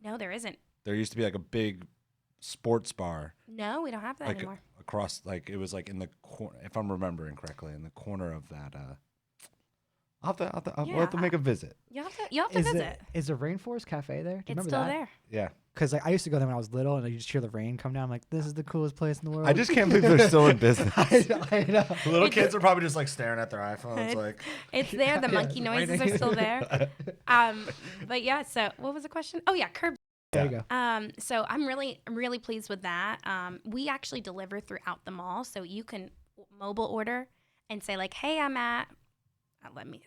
No, there isn't. There used to be like a big sports bar No, we don't have that like anymore. across, like it was like in the corner, if I'm remembering correctly, in the corner of that. We'll have to make a visit. You have to visit. Is the Rainforest Cafe there? Do you It's remember still that? there. Yeah, Because like, I used to go there when I was little, and you just hear the rain come down. I'm like, this is the coolest place in the world. I just can't believe they're still in business. I know. The little kids are probably just like staring at their iPhones, like. It's there. The Yeah, monkey it's noises raining. are still there. But yeah. So what was the question? Oh yeah, curb. There you go. So I'm really pleased with that. We actually deliver throughout the mall, so you can mobile order and say like, "Hey, I'm at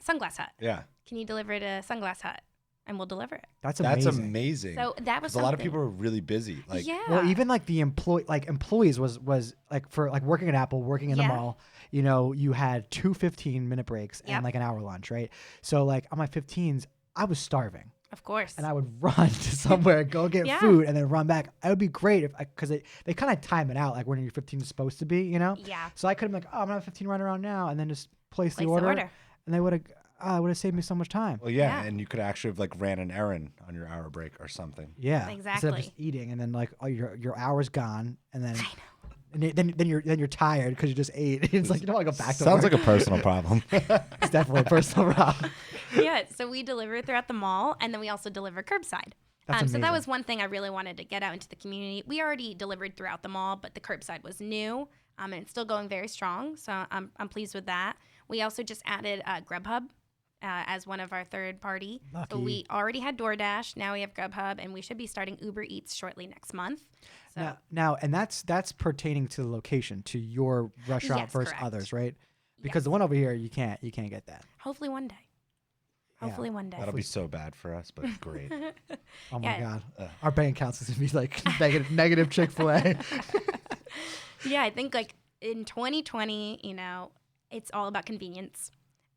Sunglass Hut. Yeah, Can you deliver it to Sunglass Hut?" And we'll deliver it. That's that's amazing. amazing. So that was Because a lot of something. people are really busy. Like, yeah. Well, even like the employees was like for like working at Apple, working in the Yeah. mall, you had two 15-minute breaks Yep. and like an hour lunch, right? So like on my 15s, I was starving. Of course. And I would run to somewhere, go get Yeah. food, and then run back. It would be great if, because they kind of time it out, like when your 15 is supposed to be, Yeah. So I could have been like, oh, I'm gonna have 15 run around now, and then just place the Place the order, order. and they would have saved me so much time. well, yeah, Yeah. and you could actually have like ran an errand on your hour break or something. Yeah, Instead of Exactly. just eating, and then like, oh, your hour's gone, and then I know. and then you're tired because you just ate. It's like you don't want to go back to Sounds work. like a personal problem. It's definitely a personal problem. Yeah. So we deliver throughout the mall, and then we also deliver curbside. That's So that amazing. was one thing I really wanted to get out into the community. We already delivered throughout the mall, but the curbside was new, and it's still going very strong. So I'm pleased with that. We also just added Grubhub as one of our third party. So Lucky. we already had DoorDash. Now we have Grubhub, and we should be starting Uber Eats shortly next month. So Now, and that's pertaining to the location, to your restaurant Yes, versus correct. others, right? Because the one over here, you can't get that. hopefully one day. Yeah. Hopefully one day. That'll be so bad for us, but great. Oh my Yeah. God, our bank accounts is gonna be like negative Chick-Fil-A. Yeah, I think like in 2020, it's all about convenience.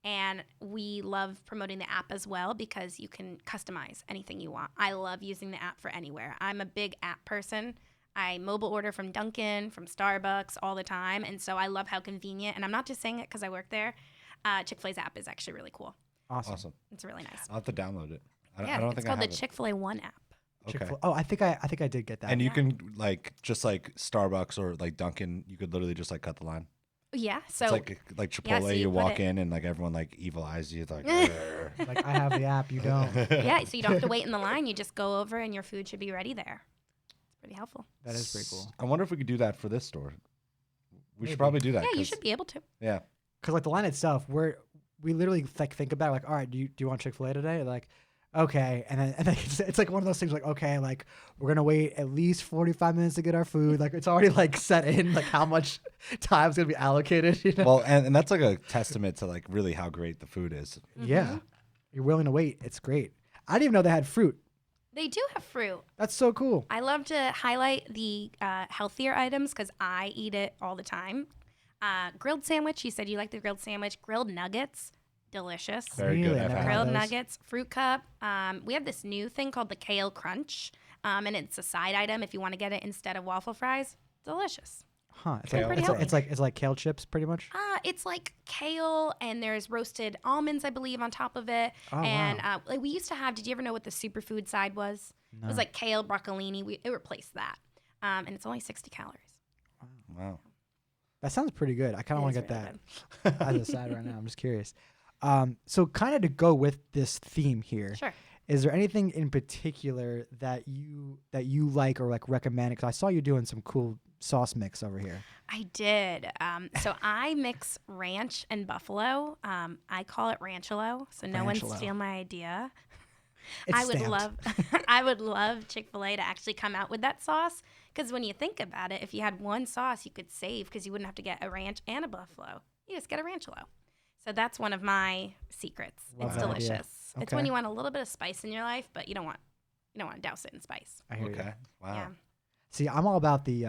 And we love promoting the app as well because you can customize anything you want. I love using the app for anywhere. I'm a big app person. I mobile order from Dunkin', from Starbucks all the time. And so I love how convenient, and I'm not just saying it because I work there. Chick-fil-A's app is actually really cool. Awesome. It's really nice. I'll have to download it. I Yeah, don't it's think called I the have it. Chick-fil-A One app. Okay. Chick-fil-A. Oh, I think I did get that. And you Yeah. can like just like Starbucks or like Dunkin', you could literally just like cut the line. Yeah, so It's like yeah, Chipotle. so you you put walk it- in and like everyone like evil eyes you. It's like, "Grr." like I have the app, you don't. yeah, so you don't have to wait in the line. You just go over and your food should be ready there. It's pretty helpful. That is pretty cool. I wonder if we could do that for this store. We Maybe. should probably do that. Yeah, you 'cause- should be able to. Yeah. Because like the line itself, we literally like think about it, like, all right, do you want Chick-fil-A today? Like, okay, and then it's like one of those things like, okay, like we're gonna wait at least 45 minutes to get our food. Like it's already like set in like how much time's gonna be allocated. Well, and that's like a testament to like really how great the food is. Yeah, you're willing to wait. It's great. I didn't even know they had fruit. They do have fruit. That's so cool. I love to highlight the healthier items because I eat it all the time. Grilled sandwich. You said you like the grilled sandwich. Grilled nuggets. Delicious. Very Really? good. I I've never had had Grilled those. nuggets. Fruit cup. We have this new thing called the kale crunch. And it's a side item if you want to get it instead of waffle fries. Delicious. Huh? It's Kale like crunch. it's like kale chips, pretty much. It's like kale and there's roasted almonds, I believe, on top of it. Oh, and like we used to have, did you ever know what the superfood side was? It was like kale, broccolini. It replaced that. And it's only 60 calories. Wow. That sounds pretty good. I kind of It want to is get really that as a side right now. I'm just curious. So kind of to go with this theme here, Sure. Is there anything in particular that you like or like recommend? Because I saw you doing some cool sauce mix over here. I did. So I mix ranch and buffalo. I call it ranchalo, so no one Ranchalo. steal my idea. It's I would stamped. love, I would love Chick-fil-A to actually come out with that sauce, because when you think about it, if you had one sauce, you could save because you wouldn't have to get a ranch and a buffalo. You just get a ranchalo. So that's one of my secrets. Love It's that idea. delicious. It's when Okay. you want a little bit of spice in your life, but you don't want to douse it in spice. I hear you. Okay. Wow. Yeah. See, I'm all about the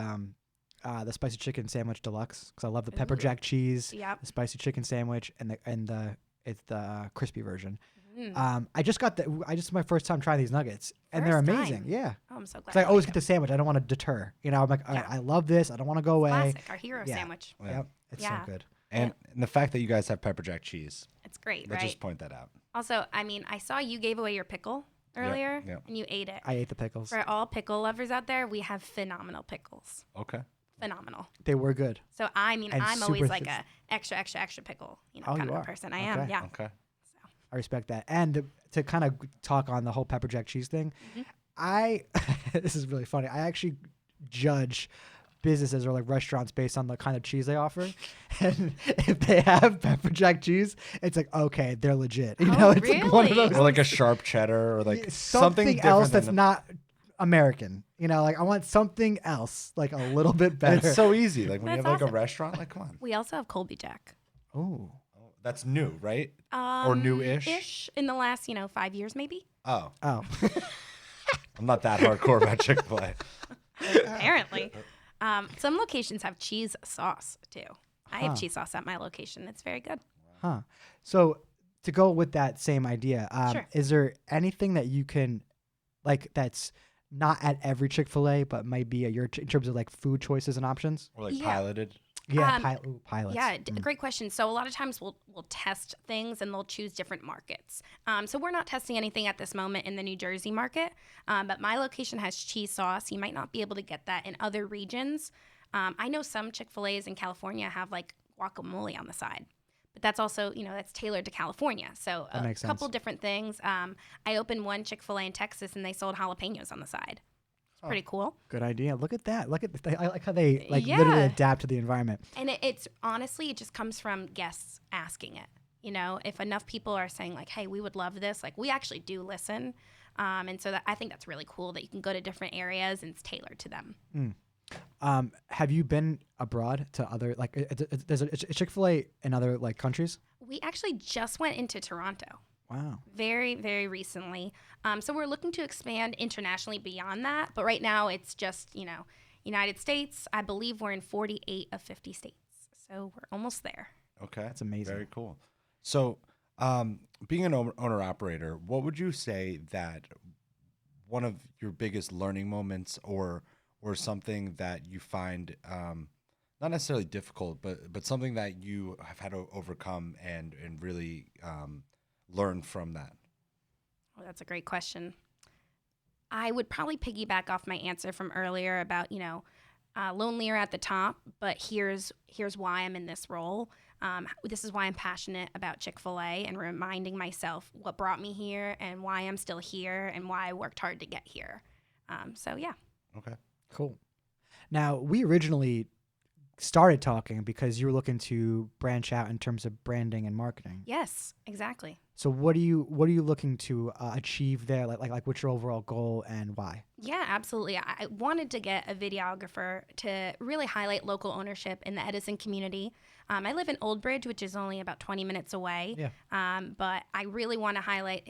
spicy chicken sandwich deluxe because I love the pepper Ooh. jack cheese, Yep. the spicy chicken sandwich, and the crispy version. Mm. I just my first time trying these nuggets, and they're First time? amazing. Yeah, Oh, I'm so glad. because I you always like get the sandwich. I don't want to deter. You know, I'm like, Yeah. I love this. I don't want to go it. away. Classic, our hero Yeah. sandwich. Yeah. Yep, it's Yeah. so good. And the fact that you guys have pepper jack cheese. It's great, Let's right? just point that out. Also, I mean, I saw you gave away your pickle earlier, yep. and you ate it. I ate the pickles. For all pickle lovers out there, we have phenomenal pickles. Okay. Phenomenal. They were good. So I mean, And I'm super always like thick. a extra, extra, extra pickle, Oh, kind you of are? a person. I am, Okay. yeah. Okay. I respect that. And to kind of talk on the whole pepper jack cheese thing, this is really funny. I actually judge businesses or like restaurants based on the kind of cheese they offer. And if they have pepper jack cheese, it's like, okay, they're legit. You Oh, know, it's like one of really? those Or like a sharp cheddar or like something something different else than that's not American. You know, like I want something else, like a little bit And better. it's so easy. Like when you have That's like a awesome. restaurant, like come on. We also have Colby Jack. Oh, That's new, right? Or new-ish? Ish in the last, 5 years maybe. Oh, oh, I'm not that hardcore about Chick-fil-A. Apparently. Some locations have cheese sauce too. I Huh. have cheese sauce at my location. It's very good. huh. So to go with that same idea, Sure. is there anything that you can, like, that's not at every Chick-fil-A, but might be at your in terms of like food choices and options? Or like Yeah. piloted. Yeah, pilots. Yeah, great question. So a lot of times we'll test things and they'll choose different markets. So we're not testing anything at this moment in the New Jersey market, but my location has cheese sauce. You might not be able to get that in other regions. I know some Chick-fil-A's in California have like guacamole on the side, but that's also, that's tailored to California. So That makes couple sense. different things. I opened one Chick-fil-A in Texas and they sold jalapenos on the side. It's pretty cool. Good idea. Look at that. I like how they like Yeah. literally adapt to the environment. And it's honestly, it just comes from guests asking it. If enough people are saying like, "Hey, we would love this," like we actually do listen, and so I think that's really cool that you can go to different areas and it's tailored to them. Have you been abroad to other like? There's a Chick-fil-A in other like countries? We actually just went into Toronto Wow. very, very recently, so we're looking to expand internationally beyond that. But right now, it's just United States. I believe we're in 48 of 50 states, so we're almost there. Okay. That's amazing. Very cool. So, being an owner operator, what would you say that one of your biggest learning moments or something that you find not necessarily difficult, but something that you have had to overcome and really learn from that? Oh, that's a great question. I would probably piggyback off my answer from earlier about, lonelier at the top, but here's why I'm in this role. This is why I'm passionate about Chick-fil-A and reminding myself what brought me here and why I'm still here and why I worked hard to get here. So, yeah. Okay. Cool. Now, we originally started talking because you were looking to branch out in terms of branding and marketing. Yes, exactly. So what are you looking to achieve there? Like what's your overall goal and why? Yeah, absolutely. I wanted to get a videographer to really highlight local ownership in the Edison community. I live in Old Bridge, which is only about 20 minutes away. Yeah. But I really want to highlight,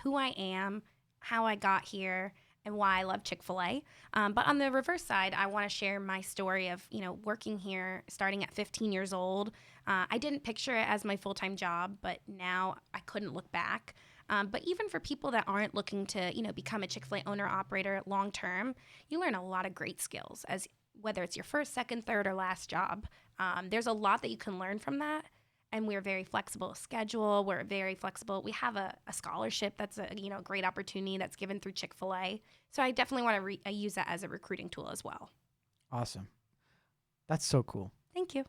who I am, how I got here, and why I love Chick-fil-A. But on the reverse side, I want to share my story of, working here starting at 15 years old. I didn't picture it as my full-time job, but now I couldn't look back. But even for people that aren't looking to, become a Chick-fil-A owner-operator long-term, you learn a lot of great skills, as whether it's your first, second, third, or last job. There's a lot that you can learn from that. And we're very flexible with schedule. We're very flexible. We have a scholarship that's a great opportunity that's given through Chick-fil-A. So I definitely want to use that as a recruiting tool as well. Awesome. That's so cool. Thank you.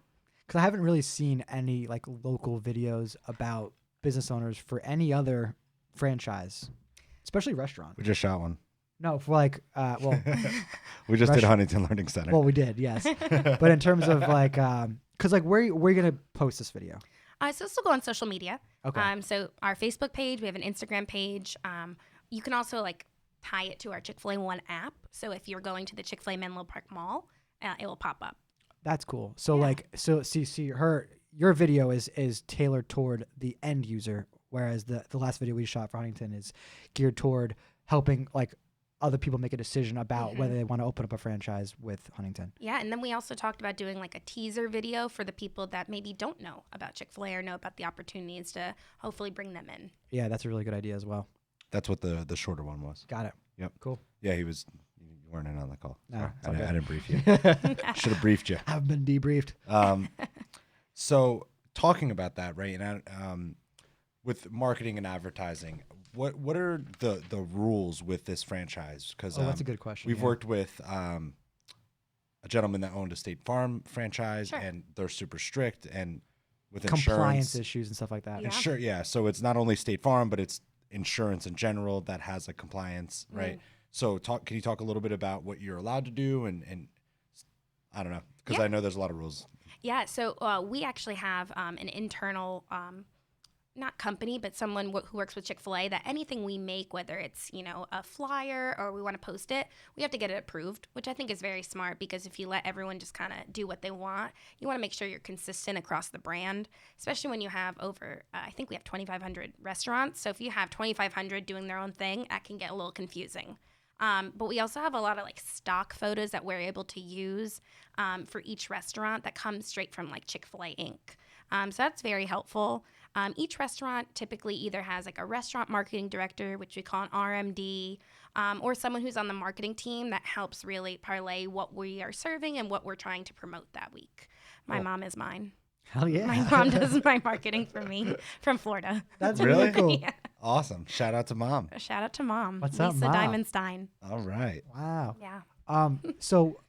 Because I haven't really seen any like local videos about business owners for any other franchise. especially restaurant. We just shot one. No, for like, well, We just did Restaurant- Huntington Learning Center. well, we did, yes. But in terms of like, cause like, where are you gonna post this video? So this will go on social media. Okay. So our Facebook page, we have an Instagram page. You can also like tie it to our Chick-fil-A One app. So if you're going to the Chick-fil-A Menlo Park Mall, it will pop up. That's cool. So Yeah. like, so see your video is tailored toward the end user, whereas the last video we shot for Huntington is geared toward helping like other people make a decision about whether they want to open up a franchise with Huntington. Yeah, and then we also talked about doing like a teaser video for the people that maybe don't know about Chick-fil-A or know about the opportunities to hopefully bring them in. Yeah, that's a really good idea as well. That's what the shorter one was. Got it. Yep. Cool. Yeah, you weren't in on the call. No, Sorry. it's all I good. didn't brief you. Should have briefed you. I've been debriefed. So talking about that, right? And with marketing and advertising, what are the rules with this franchise? Because Oh, that's a good question. we've yeah. worked with a gentleman that owned a State Farm franchise, Sure. and they're super strict and with compliance insurance. issues and stuff like that. Yeah. Yeah. So it's not only State Farm, but it's insurance in general that has a compliance, right? So can you talk a little bit about what you're allowed to do and I don't know, because Yeah. I know there's a lot of rules. Yeah, so we actually have an internal, not company, but someone who works with Chick-fil-A, that anything we make, whether it's, a flyer or we want to post it, we have to get it approved, which I think is very smart, because if you let everyone just kind of do what they want, you want to make sure you're consistent across the brand, especially when you have over, I think we have 2,500 restaurants. So if you have 2,500 doing their own thing, that can get a little confusing. But we also have a lot of like stock photos that we're able to use for each restaurant that comes straight from like Chick-fil-A Inc. So that's very helpful. Each restaurant typically either has like a restaurant marketing director, which we call an RMD, or someone who's on the marketing team that helps really parlay what we are serving and what we're trying to promote that week. My mom is mine. Hell yeah. My mom does my marketing for me from Florida. That's Really? really cool. Yeah. Awesome. Shout out to mom. Shout out to mom. What's Lisa up, Mom? Diamond Stein. All right. Wow. Yeah. So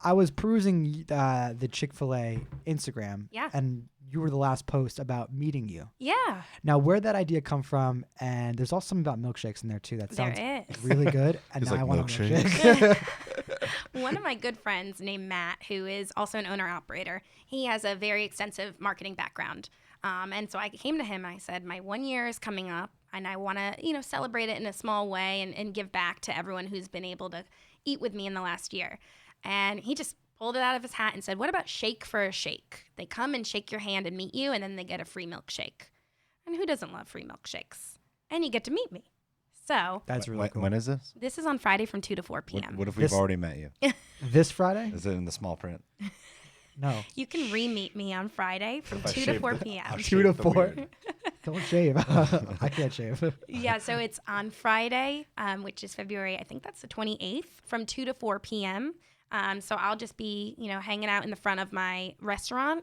I was perusing the Chick-fil-A Instagram. Yeah. And you were the last post about meeting you. Yeah. Now, where'd that idea come from? And there's also something about milkshakes in there too. That sounds There is. really good. And He's now like, I want "Milkshakes?" a milkshake. One of my good friends named Matt, who is also an owner-operator, he has a very extensive marketing background. And so I came to him and I said, my 1 year is coming up and I want to, celebrate it in a small way and give back to everyone who's been able to eat with me in the last year. And he just pulled it out of his hat and said, what about shake for a shake? They come and shake your hand and meet you, and then they get a free milkshake. And who doesn't love free milkshakes? And you get to meet me. So That's really cool. When is this? this is on Friday from 2 to 4 p.m. What if we've This- already met you? This Friday? Is it in the small print? No. You can re-meet me on Friday from If I 2 to shave 4 the- p.m. I'll 2 shave to the 4. weird. Don't shave. I can't shave. Yeah, so it's on Friday, which is February, I think that's the 28th, from 2 to 4 p.m. So I'll just be, hanging out in the front of my restaurant,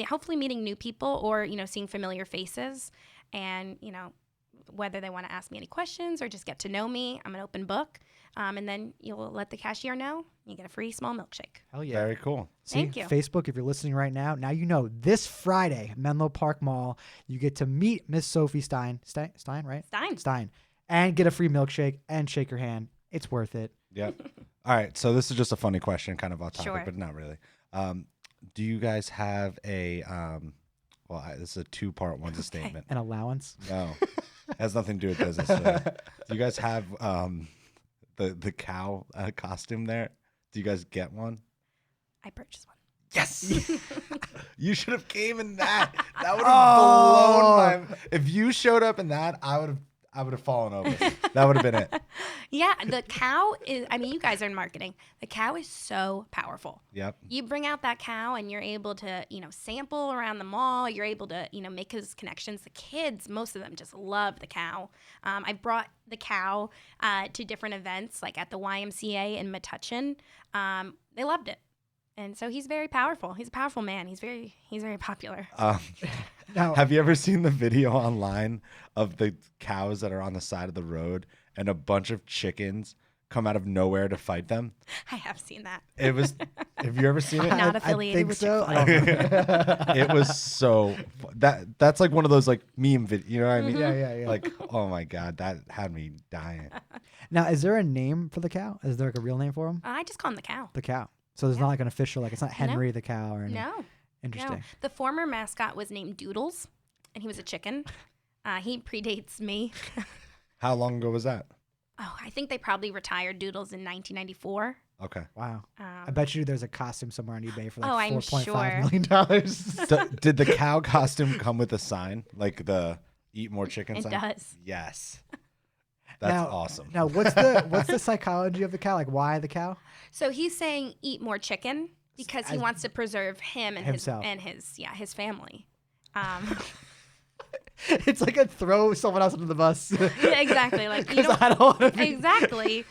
hopefully meeting new people or, seeing familiar faces. And, whether they want to ask me any questions or just get to know me, I'm an open book. And then you'll let the cashier know. You get a free small milkshake. Hell yeah. Very cool. See, Thank you. Facebook, if you're listening right now, now you know this Friday, Menlo Park Mall, you get to meet Miss Sophie Stein. Stein, right? Stein. And get a free milkshake and shake her hand. It's worth it. Yep. All right. So this is just a funny question, kind of off topic, Sure. but not really. Do you guys have a this is a two-part. One's a statement. An allowance. No, has nothing to do with business. Really. Do you guys have the cow costume there? Do you guys get one? I purchased one. Yes. You should have came in that. That would have blown my. If you showed up in that, I would have fallen over. That would have been it. Yeah, the cow is, you guys are in marketing. The cow is so powerful. Yep. You bring out that cow and you're able to, sample around the mall. You're able to, make those connections. The kids, most of them just love the cow. I brought the cow to different events, like at the YMCA in Metuchen. They loved it. And so he's very powerful. He's a powerful man. He's very popular. Now, Have you ever seen the video online of the cows that are on the side of the road and a bunch of chickens come out of nowhere to fight them. I have seen that. It was. Have you ever seen it? I'm not I affiliated think with so. Chick-fil-A. It was so that's like one of those like meme video. You know what I mean? Yeah. Like, oh my god, that had me dying. Now, is there a name for the cow? Is there like a real name for him? I just call him the cow. The cow. So there's not like an official, like it's not Henry the cow or anything. No. Interesting. No. The former mascot was named Doodles, and he was a chicken. He predates me. How long ago was that? Oh, I think they probably retired Doodles in 1994. Okay. Wow. I bet you there's a costume somewhere on eBay for like I'm $4.5 sure. million. Did the cow costume come with a sign, like the "Eat More Chicken" It sign? does. Yes. That's awesome. Now, what's the psychology of the cow? Like, why the cow? So he's saying eat more chicken because he wants to preserve him and Himself. his family. It's like a throw someone else under the bus. Yeah, exactly. Like you 'Cause I don't want to be. exactly.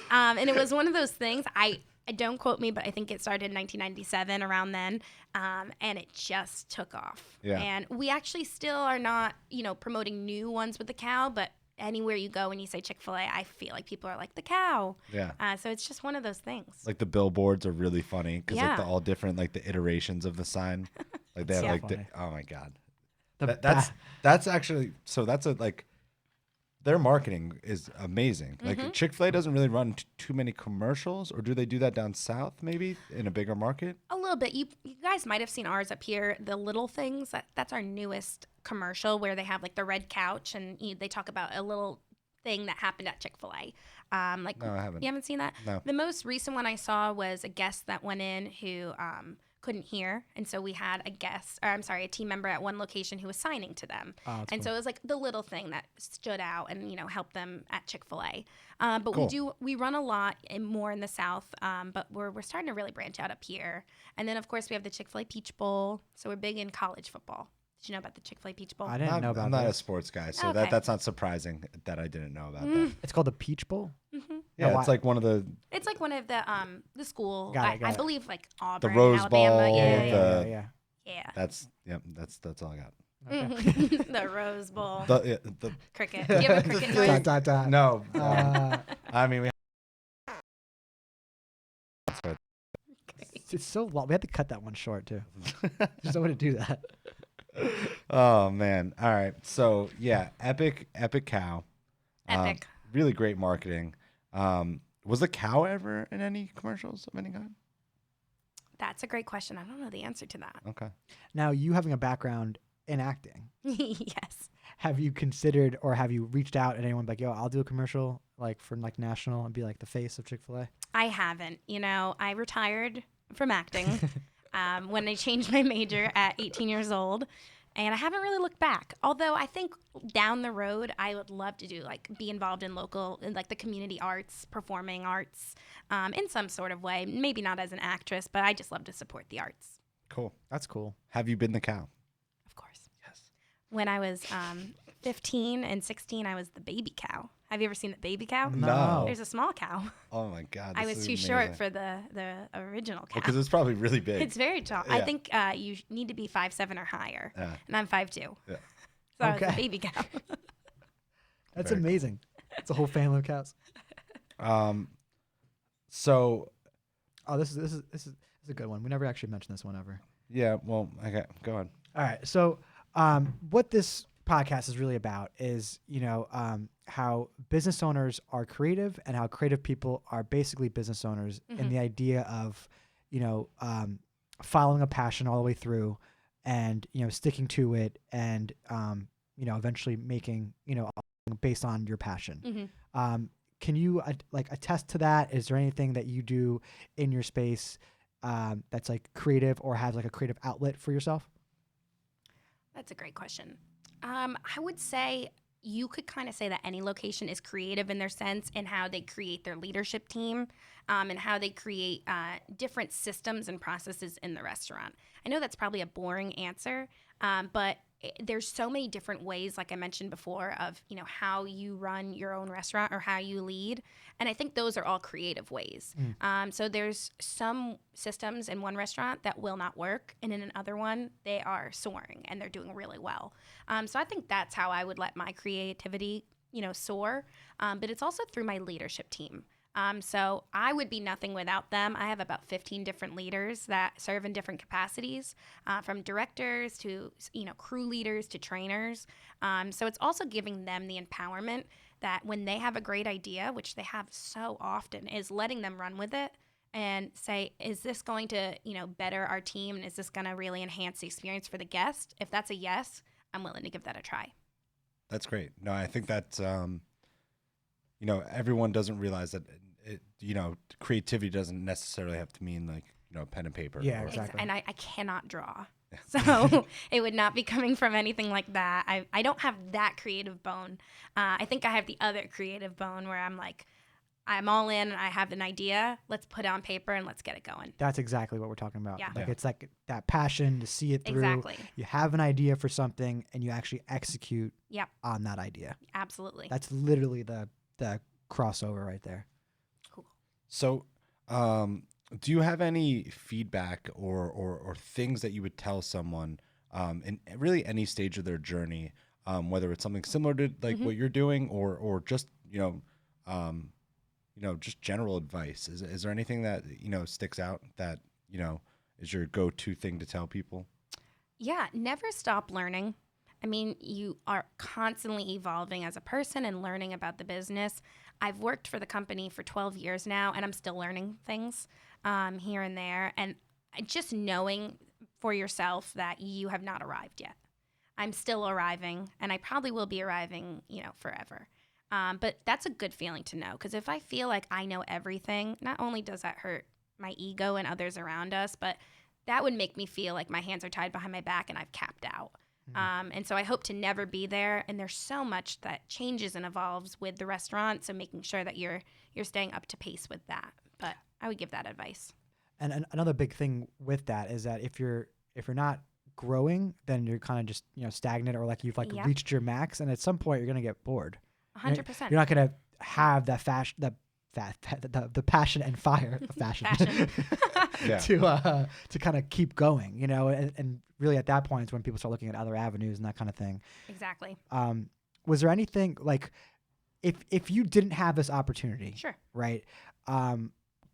And it was one of those things. I don't quote me, but I think it started in 1997, around then, and it just took off. Yeah. And we actually still are not, promoting new ones with the cow, but anywhere you go and you say Chick-fil-A, I feel like people are like the cow. Yeah. So it's just one of those things. Like the billboards are really funny because like Yeah. they're all different, like the iterations of the sign. Like they have Yeah. like Funny. oh my god. The That's actually so that's a like their marketing is amazing. Like Chick-fil-A doesn't really run too many commercials, or do they do that down south maybe in a bigger market? A little bit. You guys might have seen ours up here, the Little Things. That's our newest commercial where they have like the red couch and they talk about a little thing that happened at Chick-fil-A. Like No, I haven't. You haven't seen that? No. The most recent one I saw was a guest that went in who couldn't hear, and so we had a team member at one location who was signing to them. Oh, that's and so cool. it was like the little thing that stood out and helped them at Chick-fil-A. But Cool. we run a lot more in the South, but we're starting to really branch out up here. And then of course we have the Chick-fil-A Peach Bowl, so we're big in college football. Did you know about the Chick-fil-A Peach Bowl? I didn't know about I'm not a this. sports guy, so Okay. that's not surprising that I didn't know about that. It's called the Peach Bowl. Yeah, why- it's like one of the It's like one of the school. Got it, got I it. believe like Auburn, Rose Alabama. Bowl, Yeah, the- yeah. that's all I got. The Rose Bowl. The Cricket. Do you have a cricket noise? Dot. no, Uh, I mean we it's so long. We had to cut that one short too. There's no way to do that. Oh man. All right. So yeah, epic cow. Epic. Really great marketing. Was the cow ever in any commercials of any kind? That's a great question. I don't know the answer to that. Okay. Now, you having a background in acting, Yes. have you considered or have you reached out at anyone like, yo, I'll do a commercial like for like national and be like the face of Chick-fil-A? I haven't. I retired from acting when I changed my major at 18 years old. And I haven't really looked back. Although I think down the road, I would love to be involved in the community arts, performing arts, in some sort of way. Maybe not as an actress, but I just love to support the arts. Cool. That's cool. Have you been the cow? Of course. Yes. When I was 15 and 16, I was the baby cow. Have you ever seen the baby cow? No. There's a small cow. Oh my god. I this was is too amazing. short for the original cow. Because it's probably really big. It's very tall. I Yeah. think you need to be 5'7" or higher. Yeah. And I'm 5'2". Yeah. So I was Okay. a baby cow. That's Very cool. amazing. It's a whole family of cows. So Oh, this is a good one. We never actually mentioned this one ever. yeah, well, okay, go ahead. All right. So, what this podcast is really about is, how business owners are creative and how creative people are basically business owners, and the idea of, following a passion all the way through, and sticking to it, and eventually making based on your passion. Can you attest to that? Is there anything that you do in your space that's like creative or has like a creative outlet for yourself? That's a great question. I would say you could kind of say that any location is creative in their sense in how they create their leadership team and how they create different systems and processes in the restaurant. I know that's probably a boring answer, but there's so many different ways, like I mentioned before, of how you run your own restaurant or how you lead, and I think those are all creative ways. So there's some systems in one restaurant that will not work, and in another one they are soaring and they're doing really well. So I think that's how I would let my creativity soar, but it's also through my leadership team. So I would be nothing without them. I have about 15 different leaders that serve in different capacities, from directors to crew leaders to trainers. So it's also giving them the empowerment that when they have a great idea, which they have so often, is letting them run with it and say, is this going to better our team, and is this going to really enhance the experience for the guest? If that's a yes, I'm willing to give that a try. That's great. No, I think that everyone doesn't realize that creativity doesn't necessarily have to mean like pen and paper. Yeah, exactly. And I cannot draw. So it would not be coming from anything like that. I don't have that creative bone. I think I have the other creative bone where I'm like, I'm all in and I have an idea. Let's put it on paper and let's get it going. That's exactly what we're talking about. Yeah. Like it's like that passion to see it through. Exactly. You have an idea for something and you actually execute Yep. on that idea. Absolutely. That's literally the crossover right there. Cool. So, do you have any feedback or things that you would tell someone in really any stage of their journey, whether it's something similar to like what you're doing or just just general advice? Is there anything that sticks out that is your go-to thing to tell people? Yeah, never stop learning. I mean, you are constantly evolving as a person and learning about the business. I've worked for the company for 12 years now, and I'm still learning things here and there. And just knowing for yourself that you have not arrived yet. I'm still arriving, and I probably will be arriving, forever. But that's a good feeling to know, because if I feel like I know everything, not only does that hurt my ego and others around us, but that would make me feel like my hands are tied behind my back and I've capped out. And so I hope to never be there. And there's so much that changes and evolves with the restaurant. So making sure that you're staying up to pace with that. But I would give that advice. And another big thing with that is that if you're not growing, then you're kind of just stagnant, or like you've Yep. reached your max, and at some point you're gonna get bored. 100%. You're not gonna have that the passion and fire of fashion Yeah. to kind of keep going, and really at that point is when people start looking at other avenues and that kind of thing. Exactly. Was there anything like if you didn't have this opportunity, Sure. right?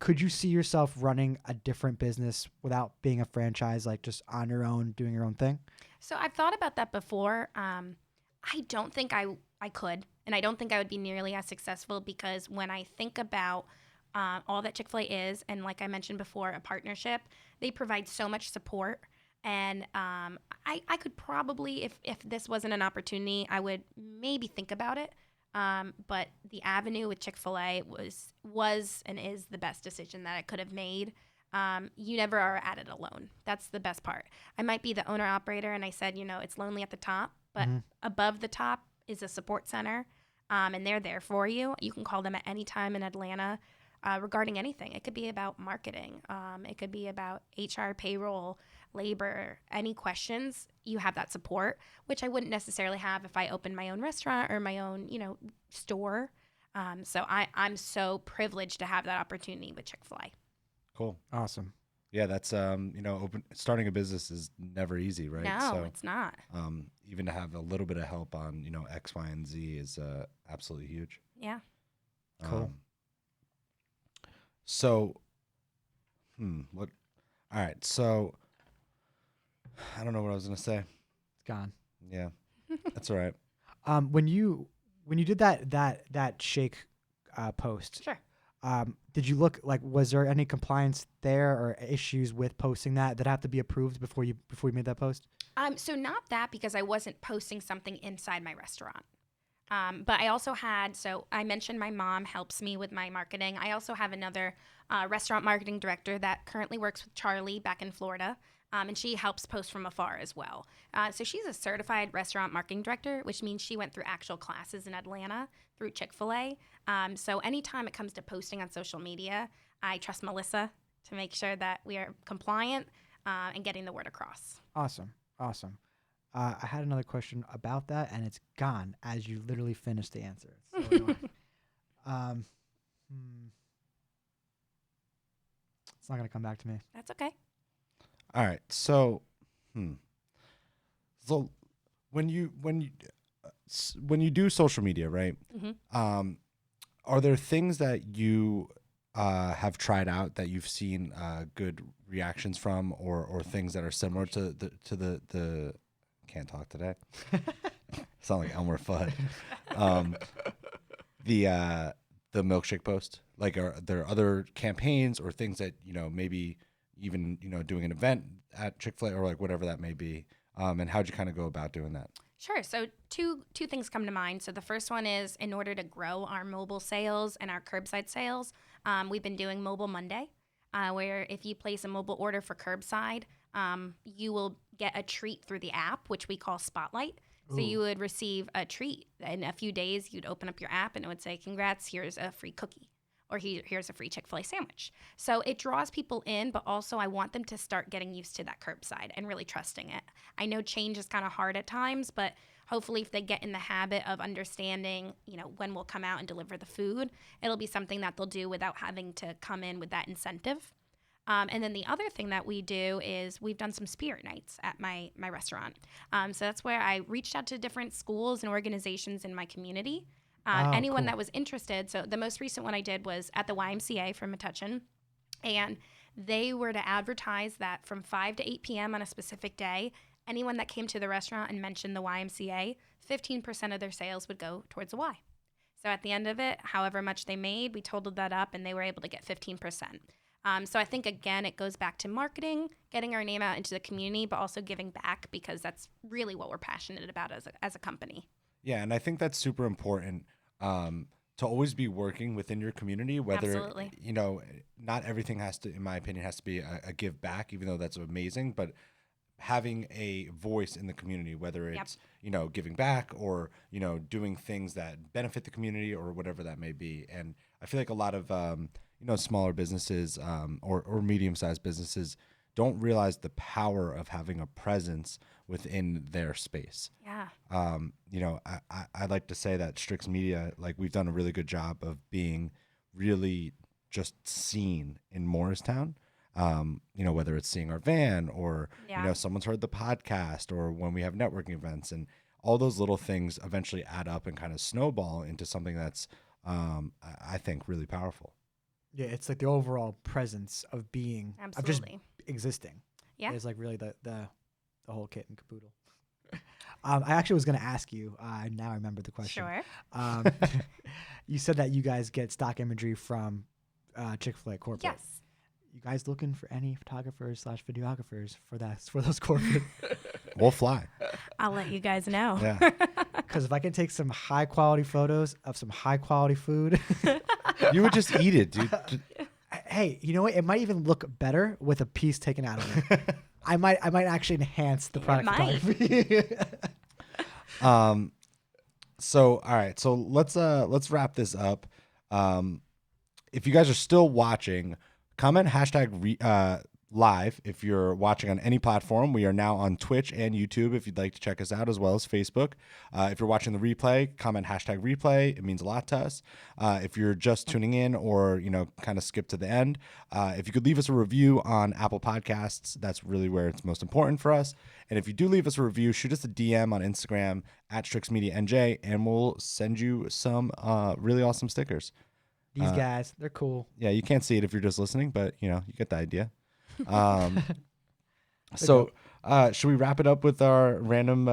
Could you see yourself running a different business without being a franchise, like just on your own, doing your own thing? So I've thought about that before. I don't think I could, and I don't think I would be nearly as successful, because when I think about all that Chick-fil-A is, and like I mentioned before, a partnership, they provide so much support. And I could probably, if this wasn't an opportunity, I would maybe think about it. But the avenue with Chick-fil-A was and is the best decision that I could have made. You never are at it alone. That's the best part. I might be the owner operator, and I said, it's lonely at the top, but above the top is a support center, and they're there for you. You can call them at any time in Atlanta regarding anything. It could be about marketing. It could be about HR, payroll, labor, any questions. You have that support, which I wouldn't necessarily have if I opened my own restaurant or my own, store. So I'm so privileged to have that opportunity with Chick-fil-A. Cool. Awesome. Yeah, that's starting a business is never easy, right? No, it's not. Even to have a little bit of help on X, Y, and Z is absolutely huge. Yeah. Cool. So, what? All right. So, I don't know what I was gonna say. It's gone. Yeah, that's all right. When you did that shake post, Sure. did you look like, was there any compliance there or issues with posting that have to be approved before you made that post? So not that, because I wasn't posting something inside my restaurant. But I also had, so I mentioned my mom helps me with my marketing. I also have another restaurant marketing director that currently works with Charlie back in Florida. And she helps post from afar as well. So she's a certified restaurant marketing director, which means she went through actual classes in Atlanta through Chick-fil-A. So anytime it comes to posting on social media, I trust Melissa to make sure that we are compliant and getting the word across. Awesome. I had another question about that, and it's gone as you literally finished the answer. It's so annoying. It's not gonna come back to me. That's okay. All right. So, so when you do social media, right? Mm-hmm. Are there things that you have tried out that you've seen good reactions from, or things that are similar to the can't talk today. Sound like Elmer Fudd. The milkshake post. Like, are there other campaigns or things that maybe even doing an event at Chick-fil-A or like whatever that may be? And how'd you kind of go about doing that? Sure. So two things come to mind. So the first one is, in order to grow our mobile sales and our curbside sales, we've been doing Mobile Monday, where if you place a mobile order for curbside, you will get a treat through the app, which we call Spotlight. So you would receive a treat. In a few days, you'd open up your app and it would say, congrats, here's a free cookie. Or here's a free Chick-fil-A sandwich. So it draws people in, but also I want them to start getting used to that curbside and really trusting it. I know change is kind of hard at times, but hopefully if they get in the habit of understanding, when we'll come out and deliver the food, it'll be something that they'll do without having to come in with that incentive. And then the other thing that we do is we've done some spirit nights at my restaurant. So that's where I reached out to different schools and organizations in my community. Anyone cool. that was interested. So the most recent one I did was at the YMCA from Metuchen, and they were to advertise that from 5 to 8 p.m. on a specific day, anyone that came to the restaurant and mentioned the YMCA, 15% of their sales would go towards the Y. So at the end of it, however much they made, we totaled that up and they were able to get 15%. So I think, again, it goes back to marketing, getting our name out into the community, but also giving back, because that's really what we're passionate about as a company. Yeah, and I think that's super important to always be working within your community, whether, Absolutely. Not everything has to, in my opinion, has to be a give back, even though that's amazing, but having a voice in the community, whether it's, giving back or, doing things that benefit the community or whatever that may be. And I feel like a lot of, smaller businesses or medium-sized businesses don't realize the power of having a presence within their space. Yeah. I'd like to say that StrixMedia, like, we've done a really good job of being really just seen in Morristown. Whether it's seeing our van or, someone's heard the podcast, or when we have networking events, and all those little things eventually add up and kind of snowball into something that's, I think, really powerful. Yeah, it's like the overall presence of being, Absolutely. of just existing. Yeah. It's like really the whole kit and caboodle. I actually was going to ask you, now I remember the question. Sure. You said that you guys get stock imagery from Chick-fil-A corporate. Yes. You guys looking for any photographers/videographers for those corporate? We'll fly. I'll let you guys know. Yeah. Because if I can take some high quality photos of some high quality food, You would just eat it, dude. hey, you know what? It might even look better with a piece taken out of it. I might actually enhance the product might. photography. So all right, so let's wrap this up. If you guys are still watching, comment hashtag live if you're watching on any platform. We are now on Twitch and YouTube if you'd like to check us out, as well as Facebook. If you're watching the replay, comment hashtag replay. It means a lot to us. If you're just tuning in or, kind of skip to the end, if you could leave us a review on Apple Podcasts, that's really where it's most important for us. And if you do leave us a review, shoot us a DM on Instagram at StrixMediaNJ, and we'll send you some really awesome stickers. These guys, they're cool. Yeah, you can't see it if you're just listening, but, you get the idea. So should we wrap it up with our random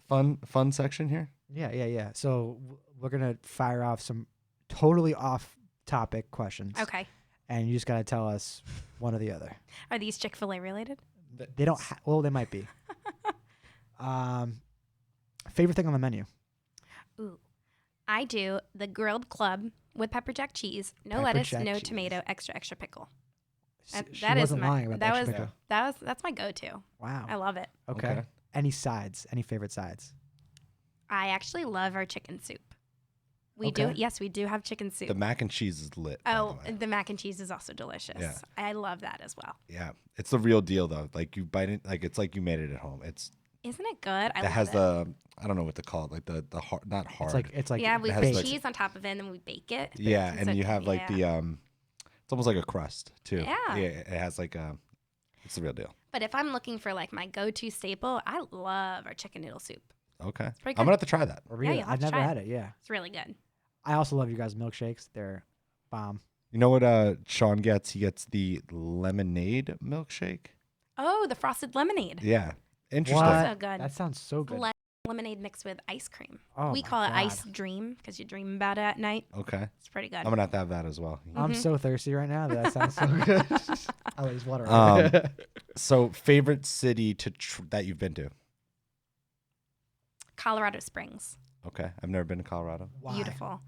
fun section here? Yeah. So we're going to fire off some totally off topic questions. Okay. And you just got to tell us one or the other. Are these Chick-fil-A related? They don't, well, they might be. Favorite thing on the menu? Ooh. I do the grilled club with pepper jack cheese, no Pepper lettuce, jack no cheese. tomato, extra pickle. She wasn't lying about that. pickle. That's my go-to. Wow. I love it. Okay. Any sides? Any favorite sides? I actually love our chicken soup. We Okay. do have chicken soup. The mac and cheese is lit. by Oh, the way. the mac and cheese is also delicious. Yeah. I love that as well. Yeah, it's the real deal though. Like, you bite it, like it's like you made it at home. Isn't it good? I It love has it. the, I don't know what to call it, like the hard, not hard. It's like Yeah, we it put has, like- cheese on top of it and then we bake it. Yeah, So and you it- have like yeah. it's almost like a crust too. Yeah. It has like it's the real deal. But if I'm looking for like my go-to staple, I love our chicken noodle soup. Okay, pretty I'm good. gonna have to try that. really, you'll have I've to never try had it. Yeah. It's really good. I also love you guys' milkshakes. They're bomb. You know what Sean gets? He gets the lemonade milkshake. Oh, the frosted lemonade. Yeah. Interesting. What? So good. That sounds so good. Lemonade mixed with ice cream. Oh we my call it God. ice dream because you dream about it at night. Okay. It's pretty good. I'm going to have that as well. I'm so thirsty right now. That sounds so good. I just water. So favorite city that you've been to? Colorado Springs. Okay. I've never been to Colorado. Why? Beautiful.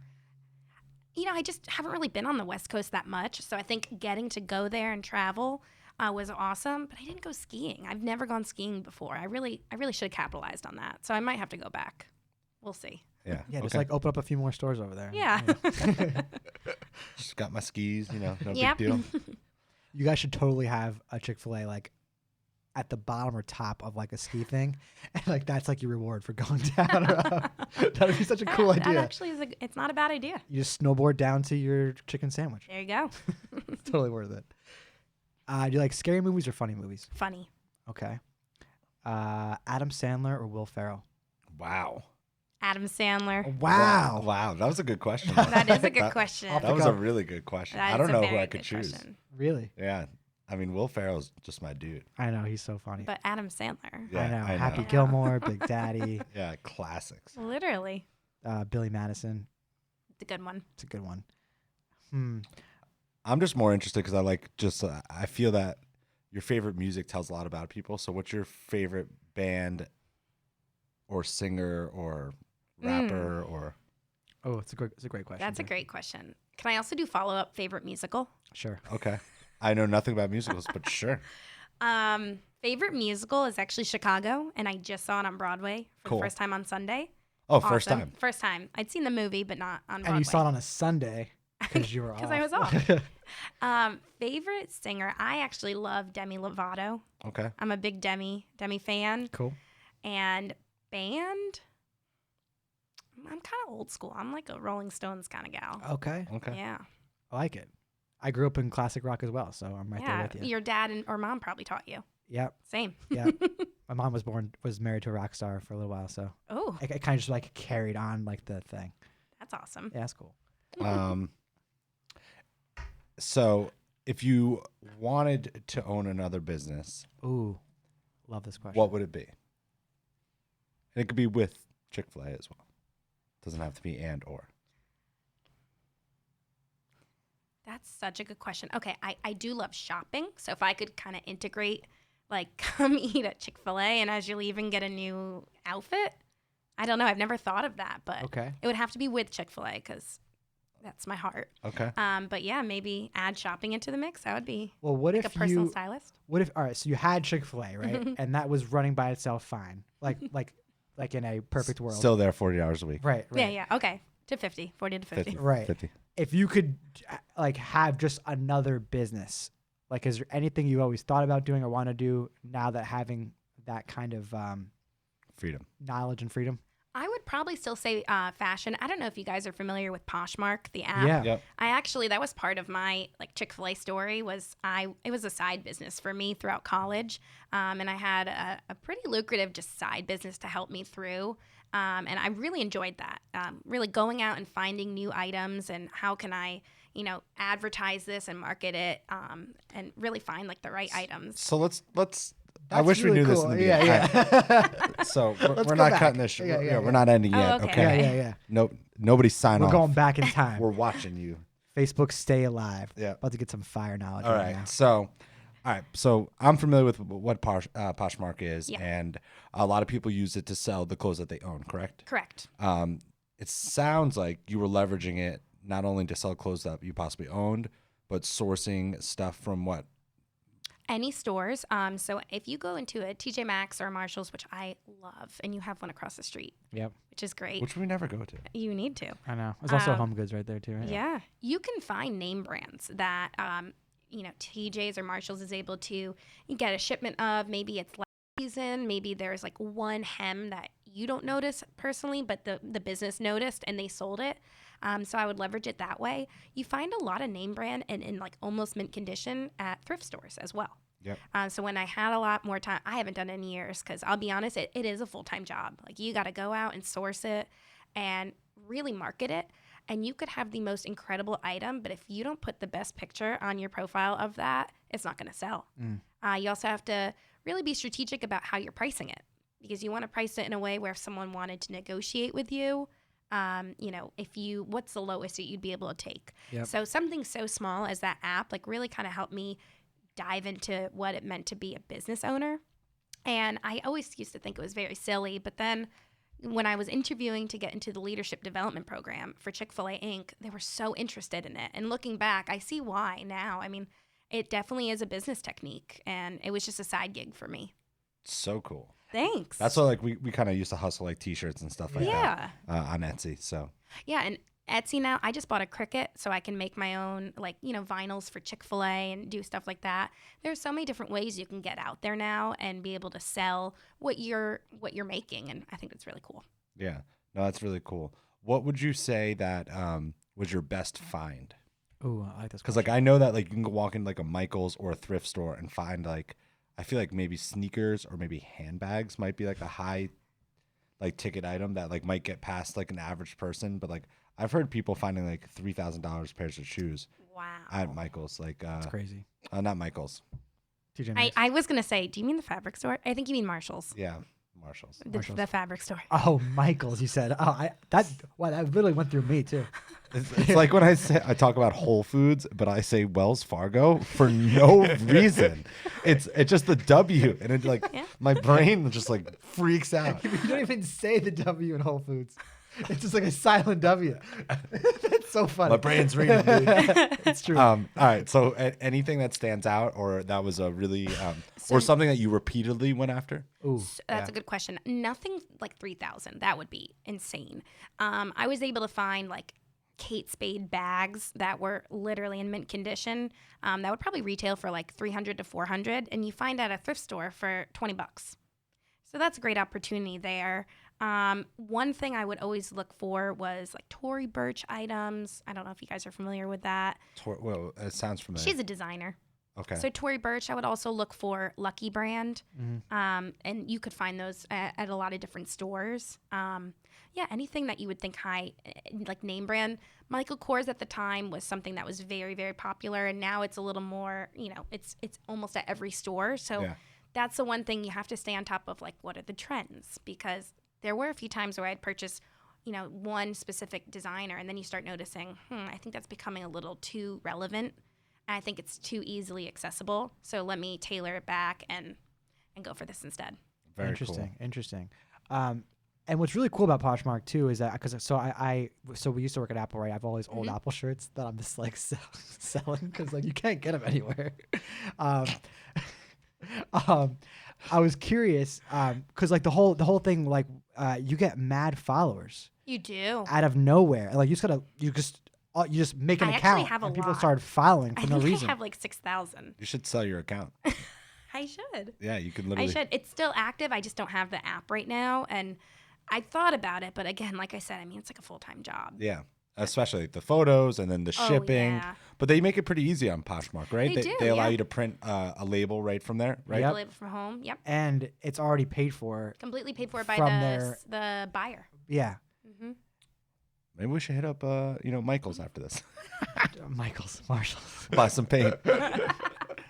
I just haven't really been on the West Coast that much. So I think getting to go there and travel was awesome. But I didn't go skiing. I've never gone skiing before. I really should have capitalized on that. So I might have to go back. We'll see. Yeah. Yeah, just okay. like open up a few more stores over there. Yeah. Just got my skis, no Yep. big deal. You guys should totally have a Chick-fil-A like at the bottom or top of like a ski thing, and like that's like your reward for going down. Or up. That'd be such a cool That idea. actually is it's not a bad idea. You just snowboard down to your chicken sandwich. There you go. It's totally worth it. Do you like scary movies or funny movies? Funny. Okay. Adam Sandler or Will Ferrell? Wow. Adam Sandler. Wow. Wow. That was a good question. That is a good That- question. That was a really good question. That I is don't a know who very I could good choose. question. Really? Yeah. I mean, Will Ferrell's just my dude. I know he's so funny. But Adam Sandler. Yeah, I know. I know. Happy Yeah. Gilmore, Big Daddy, Yeah, classics. Literally. Billy Madison. It's a good one. It's a good one. I'm just more interested because I feel that your favorite music tells a lot about people. So what's your favorite band or singer or rapper or? Oh, it's a great question. That's a great question. Can I also do follow-up favorite musical? Sure. Okay. I know nothing about musicals, but sure. Favorite musical is actually Chicago, and I just saw it on Broadway for Cool. the first time on Sunday. Oh, first Awesome. time. First time. I'd seen the movie, but not on Broadway. And you saw it on a Sunday because you were off. Because I was off. Favorite singer, I actually love Demi Lovato. Okay. I'm a big Demi fan. Cool. And band, I'm kind of old school. I'm like a Rolling Stones kind of gal. Okay. Okay. Yeah. I like it. I grew up in classic rock as well, so I'm right there with you. Your dad or mom probably taught you. Yep. Same. Yep. My mom was married to a rock star for a little while, so Oh, it kind of just like carried on like the thing. that's awesome. Yeah, that's cool. So if you wanted to own another business, Ooh, love this question. what would it be? And it could be with Chick-fil-A as well. Doesn't have to be and or. That's such a good question. Okay, I do love shopping. So if I could kind of integrate, like come eat at Chick-fil-A and as you're leaving get a new outfit. I don't know. I've never thought of that, but Okay. it would have to be with Chick-fil-A because that's my heart. Okay. But yeah, maybe add shopping into the mix. That would be Well, what like if a personal you? stylist. What if? All right, so you had Chick-fil-A, right? And that was running by itself fine, like in a perfect world. Still there 40 hours a week. Right. Yeah, yeah. Okay. To 50, 40 to 50. Right. 50. If you could like have just another business, like is there anything you always thought about doing or want to do now that having that kind of Freedom. knowledge and freedom? I would probably still say fashion. I don't know if you guys are familiar with Poshmark, the app. Yeah. Yep. That was part of my like Chick-fil-A story it was a side business for me throughout college. And I had a pretty lucrative just side business to help me through. And I really enjoyed that. Really going out and finding new items and how can I, advertise this and market it and really find like the right items. So let's I That's wish really we knew cool. this in the Yeah, beginning. yeah. So Let's we're go not back. cutting this. Yeah, We're not ending yet. okay. Okay. Yeah. Nope. Nobody sign We're off. going back in time. We're watching you. Facebook, stay alive. Yeah. About to get some fire knowledge All right now. right. So, I'm familiar with what Poshmark is, Yeah. and a lot of people use it to sell the clothes that they own. Correct. Correct. It sounds like you were leveraging it not only to sell clothes that you possibly owned, but sourcing stuff from what? Any stores. So if you go into a TJ Maxx or a Marshalls, which I love, and you have one across the street, Yep. which is great. Which we never go to. You need to. I know. There's also Home Goods right there too, right? Yeah. You can find name brands that, TJ's or Marshalls is able to get a shipment of. Maybe it's last season. Maybe there's like one hem that you don't notice personally, but the business noticed and they sold it. So I would leverage it that way. You find a lot of name brand and in like almost mint condition at thrift stores as well. Yep. So when I had a lot more time, I haven't done it in years because I'll be honest, it is a full-time job. Like you got to go out and source it and really market it. and you could have the most incredible item, but if you don't put the best picture on your profile of that, it's not going to sell. You also have to really be strategic about how you're pricing it, because you want to price it in a way where if someone wanted to negotiate with you, what's the lowest that you'd be able to take? Yep. So something so small as that app, like, really kind of helped me dive into what it meant to be a business owner. And I always used to think it was very silly, but then when I was interviewing to get into the leadership development program for Chick-Fil-A Inc., they were so interested in it. And looking back, I see why now. I mean, it definitely is a business technique, and it was just a side gig for me. So cool. Thanks. That's why, like, we kind of used to hustle like T-shirts and stuff like Yeah. that on Etsy. So Yeah, and Etsy now, I just bought a Cricut so I can make my own, vinyls for Chick-fil-A and do stuff like that. There's so many different ways you can get out there now and be able to sell what you're making, and I think that's really cool. yeah, no, that's really cool. What would you say that was your best find? Ooh, I like this. Because like I know that like you can go walk in like a Michael's or a thrift store and find like I feel like maybe sneakers or maybe handbags might be like a high like ticket item that like might get past like an average person, but like I've heard people finding like $3,000 pairs of shoes Wow. at Michael's. Like That's crazy. not Michael's. TJ Maxx. I was going to say, do you mean the fabric store? I think you mean Marshall's. Yeah, Marshalls. The fabric store. Oh, Michael's, you said. Oh, that literally went through me too. It's like when I talk about Whole Foods, but I say Wells Fargo for no reason. It's just the W, and it like my brain just like freaks out. You don't even say the W in Whole Foods. It's just like a silent W. That's so funny. My brain's reading, dude. It's true. All right. So anything that stands out, or that was a really, or something that you repeatedly went after? Ooh, That's a good question. Nothing like 3,000. That would be insane. I was able to find like Kate Spade bags that were literally in mint condition. That would probably retail for like $300 to $400, and you find at a thrift store for $20. So that's a great opportunity there. One thing I would always look for was like Tory Burch items. I don't know if you guys are familiar with that. Well, it sounds familiar. She's a designer. Okay. So Tory Burch, I would also look for Lucky Brand, and you could find those at a lot of different stores. Anything that you would think high, like name brand. Michael Kors at the time was something that was very, very popular, and now it's a little more, it's almost at every store. So that's the one thing you have to stay on top of, like what are the trends, because there were a few times where I'd purchase, one specific designer, and then you start noticing, I think that's becoming a little too relevant. I think it's too easily accessible. So let me tailor it back and go for this instead. Very interesting. cool. Interesting. And what's really cool about Poshmark too is that because so we used to work at Apple, right? I have all these old Apple shirts that I'm just like selling because like you can't get them anywhere. I was curious because like the whole thing, like you get mad followers. You do. Out of nowhere. Like you just make an I actually account have a and people lot. start following for no reason. I have like 6,000. You should sell your account. I should. Yeah, you can literally. I should. It's still active. I just don't have the app right now. And I thought about it, but again, like I said, I mean, it's like a full-time job. Yeah, especially the photos and then the shipping. Yeah. But they make it pretty easy on Poshmark, right? They do, They allow yeah. you to print a label right from there, right? Yep. Label from home. Yep. And it's already paid for. Completely paid for by From the buyer. Yeah. Maybe we should hit up, Michael's after this. Michael's, Marshall's. Buy some paint.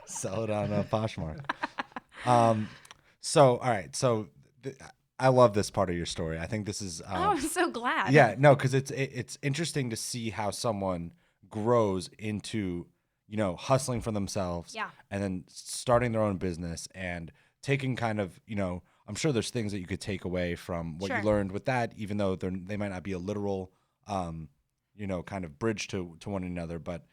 Sell it on Poshmark. So, all right. So I love this part of your story. I think this is. I'm so glad. Yeah, no, because it's interesting to see how someone grows into, hustling for themselves. Yeah. And then starting their own business and taking kind of, I'm sure there's things that you could take away from what you learned with that, even though they might not be a literal, kind of bridge to one another. But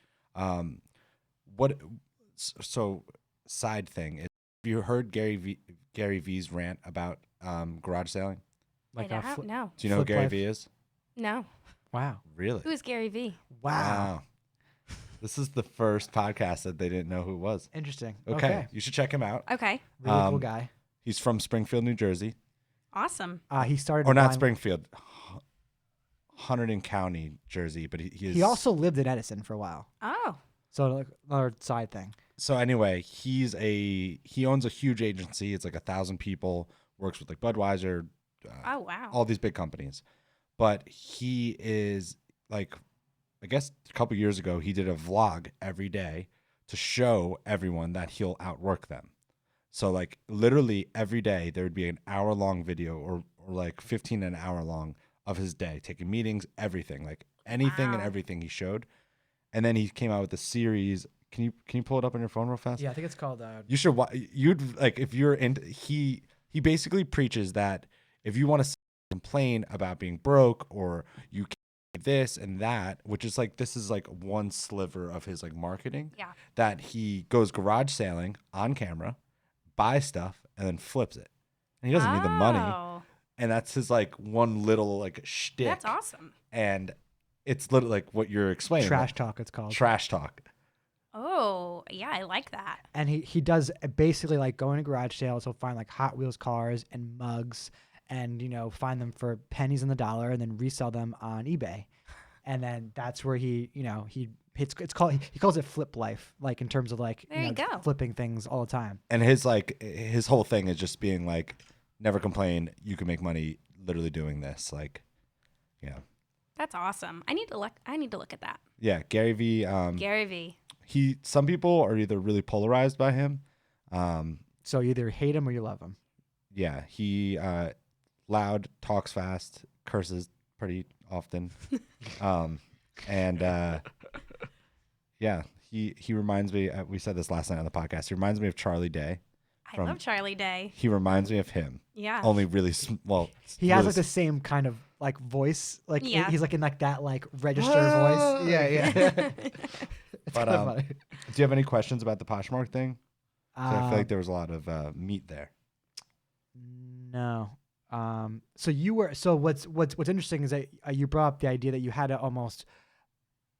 side thing is, have you heard Gary V's rant about garage selling? Like I don't know. Do you know who Flip Gary life. V is? No. Wow. Really? Who is Gary V? Wow. This is the first podcast that they didn't know who it was. Interesting. Okay. You should check him out. Okay. Really cool guy. He's from Springfield, New Jersey. Awesome. He started. Or not buying- Springfield. Hunterdon County, Jersey. But He also lived in Edison for a while. Oh. So like another side thing. So anyway, he owns a huge agency. It's like 1,000 people. Works with like Budweiser. Oh, wow. All these big companies. But he is like I guess a couple years ago, he did a vlog every day to show everyone that he'll outwork them. So like literally every day there would be an hour-long video or like 15 an hour long of his day, taking meetings, everything, like anything and everything he showed. And then he came out with a series. Can you pull it up on your phone real fast? Yeah, I think it's called. You should. You'd like if you're in. He basically preaches that if you want to complain about being broke or you can't this and that, which is like this is like one sliver of his like marketing. Yeah. That he goes garage sailing on camera, buys stuff, and then flips it, and he doesn't need the money. And that's his like one little like shtick. That's awesome. And it's literally like what you're explaining. Trash talk, it's called. Trash talk. Oh, yeah, I like that. And he does basically like going to garage sales. He'll find like Hot Wheels cars and mugs and, you know, find them for pennies on the dollar and then resell them on eBay. And then that's where he calls it flip life, like in terms of like there you go. Flipping things all the time. And his whole thing is just being like, never complain. You can make money literally doing this. Like, yeah. That's awesome. I need to look at that. Yeah, Gary V. Gary V. Some people are either really polarized by him. So you either hate him or you love him. Yeah, he loud, talks fast, curses pretty often. Yeah, he reminds me. We said this last night on the podcast. He reminds me of Charlie Day. I love Charlie Day. He reminds me of him. Yeah. Only really well. He has like the same kind of like voice. Like he's like in like that like register voice. Yeah. But do you have any questions about the Poshmark thing? I feel like there was a lot of meat there. No. So what's interesting is that you brought up the idea that you had to almost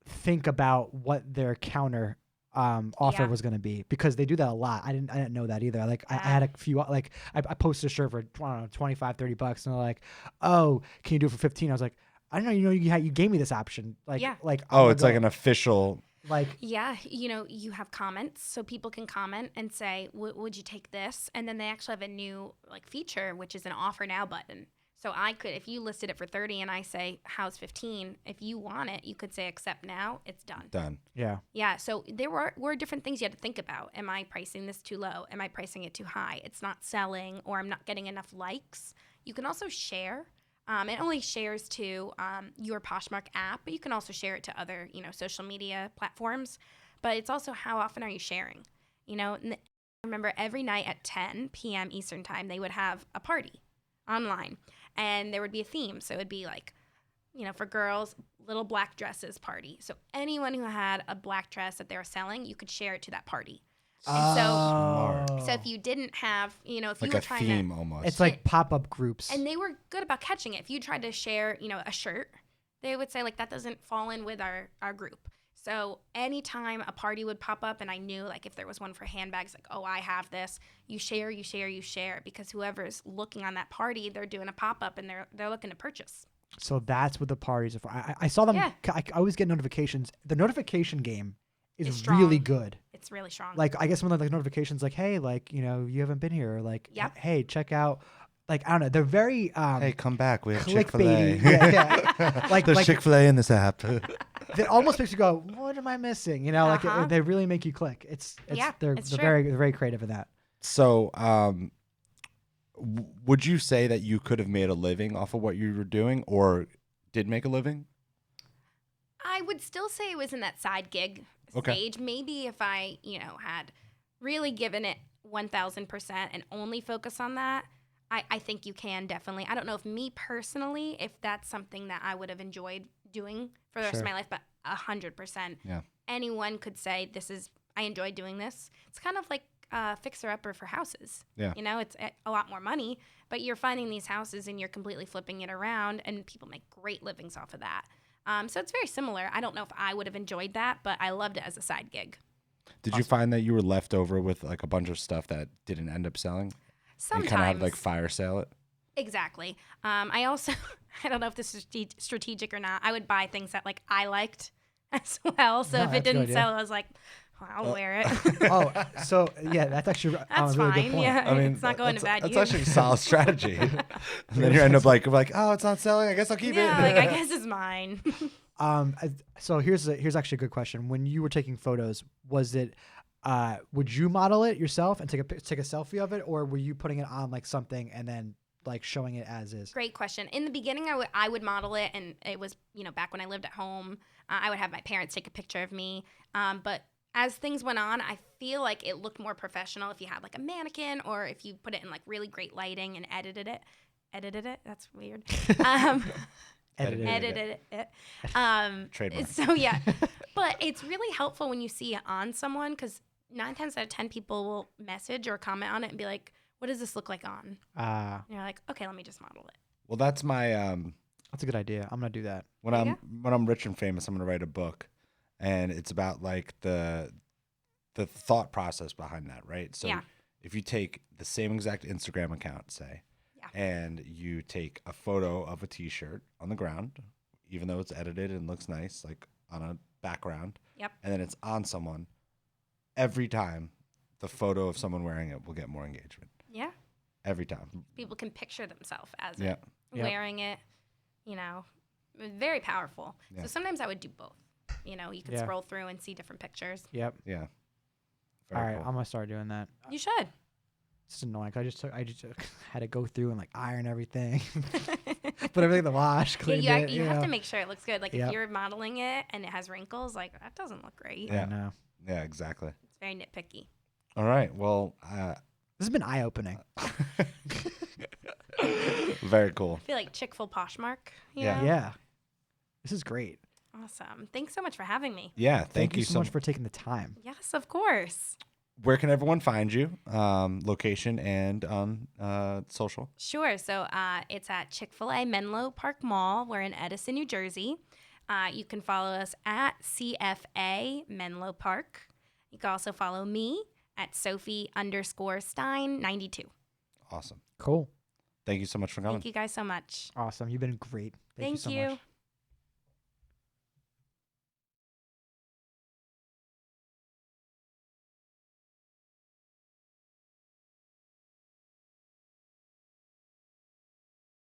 think about what their counter offer was going to be, because they do that a lot. I didn't know that either. Like I had a few, like I posted a shirt for, I don't know, $25, $30 and they're like, oh, can you do it for 15? I was like, I don't know, you gave me this option. Like, it's like an official, like, you have comments, so people can comment and say, would you take this? And then they actually have a new like feature, which is an offer now button. So I could, if you listed it for 30 and I say, how's 15? If you want it, you could say accept now. It's done. Done. Yeah. Yeah. So there were different things you had to think about. Am I pricing this too low? Am I pricing it too high? It's not selling, or I'm not getting enough likes. You can also share. It only shares to your Poshmark app, but you can also share it to other, social media platforms. But it's also how often are you sharing? And I remember every night at 10 p.m. Eastern time, they would have a party online. And there would be a theme. So it would be like, for girls, little black dresses party. So anyone who had a black dress that they were selling, you could share it to that party. And so if you didn't have, if like you were a trying theme to, almost. It's like pop-up groups. And they were good about catching it. If you tried to share, a shirt, they would say like, that doesn't fall in with our group. So anytime a party would pop up and I knew like if there was one for handbags, like, oh, I have this, you share, because whoever's looking on that party, they're doing a pop-up and they're looking to purchase. So that's what the parties are for. I saw them. Yeah. I always get notifications. The notification game is really good. It's really strong. Like, I guess one of the notifications like, hey, like, you haven't been here. Or like, hey, check out. Like, I don't know. They're very hey, come back. We have Chick-Fil-A. Yeah. Like there's Chick-Fil-A in this app. It almost makes you go, what am I missing? Like they really make you click. They're very creative in that. So, would you say that you could have made a living off of what you were doing, or did make a living? I would still say it was in that side gig stage. Maybe if I, had really given it 1,000% and only focus on that, I think you can definitely. I don't know if me personally, if that's something that I would have enjoyed doing for the rest of my life, but 100%. Yeah. Anyone could say, I enjoy doing this. It's kind of like fixer-upper for houses. Yeah. It's a lot more money, but you're finding these houses and you're completely flipping it around, and people make great livings off of that. So it's very similar. I don't know if I would have enjoyed that, but I loved it as a side gig. Did you find that you were left over with like a bunch of stuff that didn't end up selling? Sometimes. You kind of had like fire sale it? Exactly. I also, I don't know if this is strategic or not, I would buy things that like I liked as well. So if it didn't sell, I was like, well, I'll wear it. So yeah, that's actually that's a really fine. good point. Yeah, I mean, it's not going to bad use. That's actually a solid strategy. And then you end up like, oh, it's not selling. I guess I'll keep it. Yeah, like I guess it's mine. So here's actually a good question. When you were taking photos, was it would you model it yourself and take a selfie of it, or were you putting it on like something and then like showing it as is? Great question. In the beginning, I would model it, and it was, back when I lived at home, I would have my parents take a picture of me. But as things went on, I feel like it looked more professional if you had like a mannequin, or if you put it in like really great lighting and edited it. That's weird. Edited it. Trademark. So yeah, but it's really helpful when you see it on someone, because 9 times out of 10 people will message or comment on it and be like, what does this look like on? And you're like, okay, let me just model it. Well, that's my That's a good idea. I'm gonna do that. when I'm rich and famous, I'm gonna write a book, and it's about like the thought process behind that, right? So Yeah. if you take the same exact Instagram account, say, and you take a photo of a T-shirt on the ground, even though it's edited and looks nice, like on a background, Yep. and then it's on someone, every time the photo of someone wearing it will get more engagement. Yeah. Every time. People can picture themselves as Yeah. it, wearing it, very powerful. Yeah. So sometimes I would do both. You could Yeah. scroll through and see different pictures. Yep. Yeah. All Very right, cool. I'm gonna start doing that. You should. It's annoying. I just had to go through and like iron everything, put everything in the wash, clean Yeah, it. you have to make sure it looks good. Like Yep. if you're modeling it and it has wrinkles, like that doesn't look great. Yeah. I know. Yeah, exactly. It's very nitpicky. All right. Well, This has been eye opening. very cool. I feel like Chick-Fil-A Poshmark. Yeah. Yeah. This is great. Awesome. Thanks so much for having me. Yeah. Thank you so much for taking the time. Yes, of course. Where can everyone find you? Location and on social. Sure. So it's at Chick-fil-A Menlo Park Mall. We're in Edison, New Jersey. You can follow us at CFA Menlo Park. You can also follow me at Sophie_Stein 92. Awesome. Cool. Thank you so much for coming. Thank you guys so much. Awesome. You've been great. Thank you so you. much.